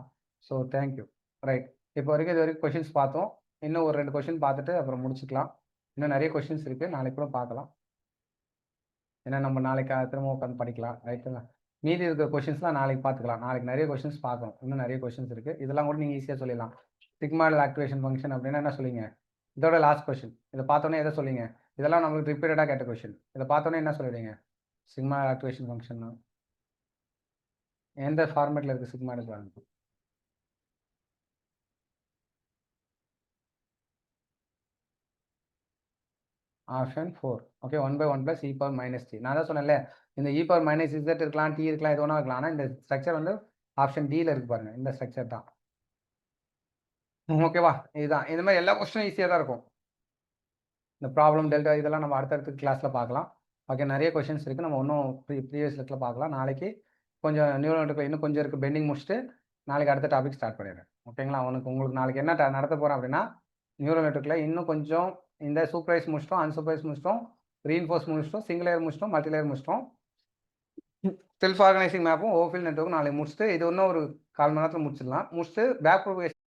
So thank you. ரைட். இப்போ வரைக்கும் இதுவரைக்கும் கொஸ்டின்ஸ் பார்த்தோம். இன்னும் ஒரு 2 கொஸ்டின் பார்த்துட்டு அப்புறம் முடிச்சுக்கலாம். இன்னும் நெறைய கொஸ்டின்ஸ் இருக்கு. நாளைக்கு கூட பார்க்கலாம். ஏன்னா நம்ம நாளைக்கு திரும்ப உட்காந்து படிக்கலாம். ரைட்டுங்களா? மீதி இருக்கிற கொஸ்டின்ஸ்லாம் நாளைக்கு பார்த்துக்கலாம். நாளைக்கு நெறைய கொஸ்டின்ஸ் பார்க்கணும். இன்னும் நெறைய கொஸ்டின்ஸ் இருக்கு. இதெல்லாம் கூட நீங்க ஈஸியா சொல்லிடலாம். சிக்மாய்டல் ஆக்டிவேஷன் ஃபங்ஷன் அப்படின்னா என்ன சொல்லுவீங்க? இதோட லாஸ்ட் கொஸ்டின். இத பார்த்தோனே எத சொல்லுவீங்க? இதெல்லாம் நம்மளுக்கு ரிப்பீட்டடா கேட்ட கொஸ்டின். இத பார்த்தோனே என்ன சொல்லுவீங்க? சிக்மாய்டல் ஆக்டிவேஷன் ஃபங்ஷன்னா எந்த ஃபார்மேட்ல இருக்கு சிக்மாய்டல் பாருங்க. Option 4. Okay 1/1 plus e power minus D. நான் தான் சொன்னேன்ல, இந்த இ பவர் மைனஸ் இசட் இருக்கலாம், டி இருக்கலாம், எது வேணா இருக்கலாம். ஆனா இந்த ஸ்ட்ரக்சர் வந்து ஆப்ஷன் டில இருக்கு பாருங்க. இந்த ஸ்ட்ரக்சர் தான். ஓகேவா? இதுதான். இந்த மாரி எல்லா கொஸ்டினும் ஈஸியா தான் இருக்கும். இந்த ப்ராப்ளம், டெல்டா இதெல்லாம் நம்ம அடுத்தடுத்த கிளாஸ்ல பார்க்கலாம். ஓகே நெறைய கொஸ்டின்ஸ் இருக்கு. நம்ம இன்னும் ப்ரீவியஸ் லெக்ல பார்க்கலாம். நாளைக்கு கொஞ்சம் நியூரல் நெட்வொர்க்ல இன்னும் கொஞ்சம் இருக்கு. பெண்டிங் முடிச்சுட்டு, நாளைக்கு அடுத்த டாபிக் ஸ்டார்ட் பண்ணிடுறேன். ஓகேங்களா? உங்களுக்கு நாளைக்கு என்ன நடத்தப் போறேன் அப்படின்னா, நியூரல் நெட்வொர்க்ல இன்னும் கொஞ்சம் இந்த சூப்பர்வைஸ் முடிச்சிட்டோம், அன்சூப்பர்வைஸ் முடிச்சிட்டோம், ரீஇன்ஃபோர்ஸ் முடிச்சிட்டோம், சிங்கிள் லேயர் முடிச்சிட்டோம், மல்டி லேயர் முடிச்சிட்டோம். செல்ஃப் ஆர்கனைசிங் மேப்பும், ஓவர்ஃபில் நெட்வொர்க்கும் நாளைக்கு முடிச்சுட்டு, இது இன்னும் ஒரு 1/4 மணி நேரத்துல முடிச்சிடலாம். முடிச்சுட்டு பேக் ப்ரோபகேஷன்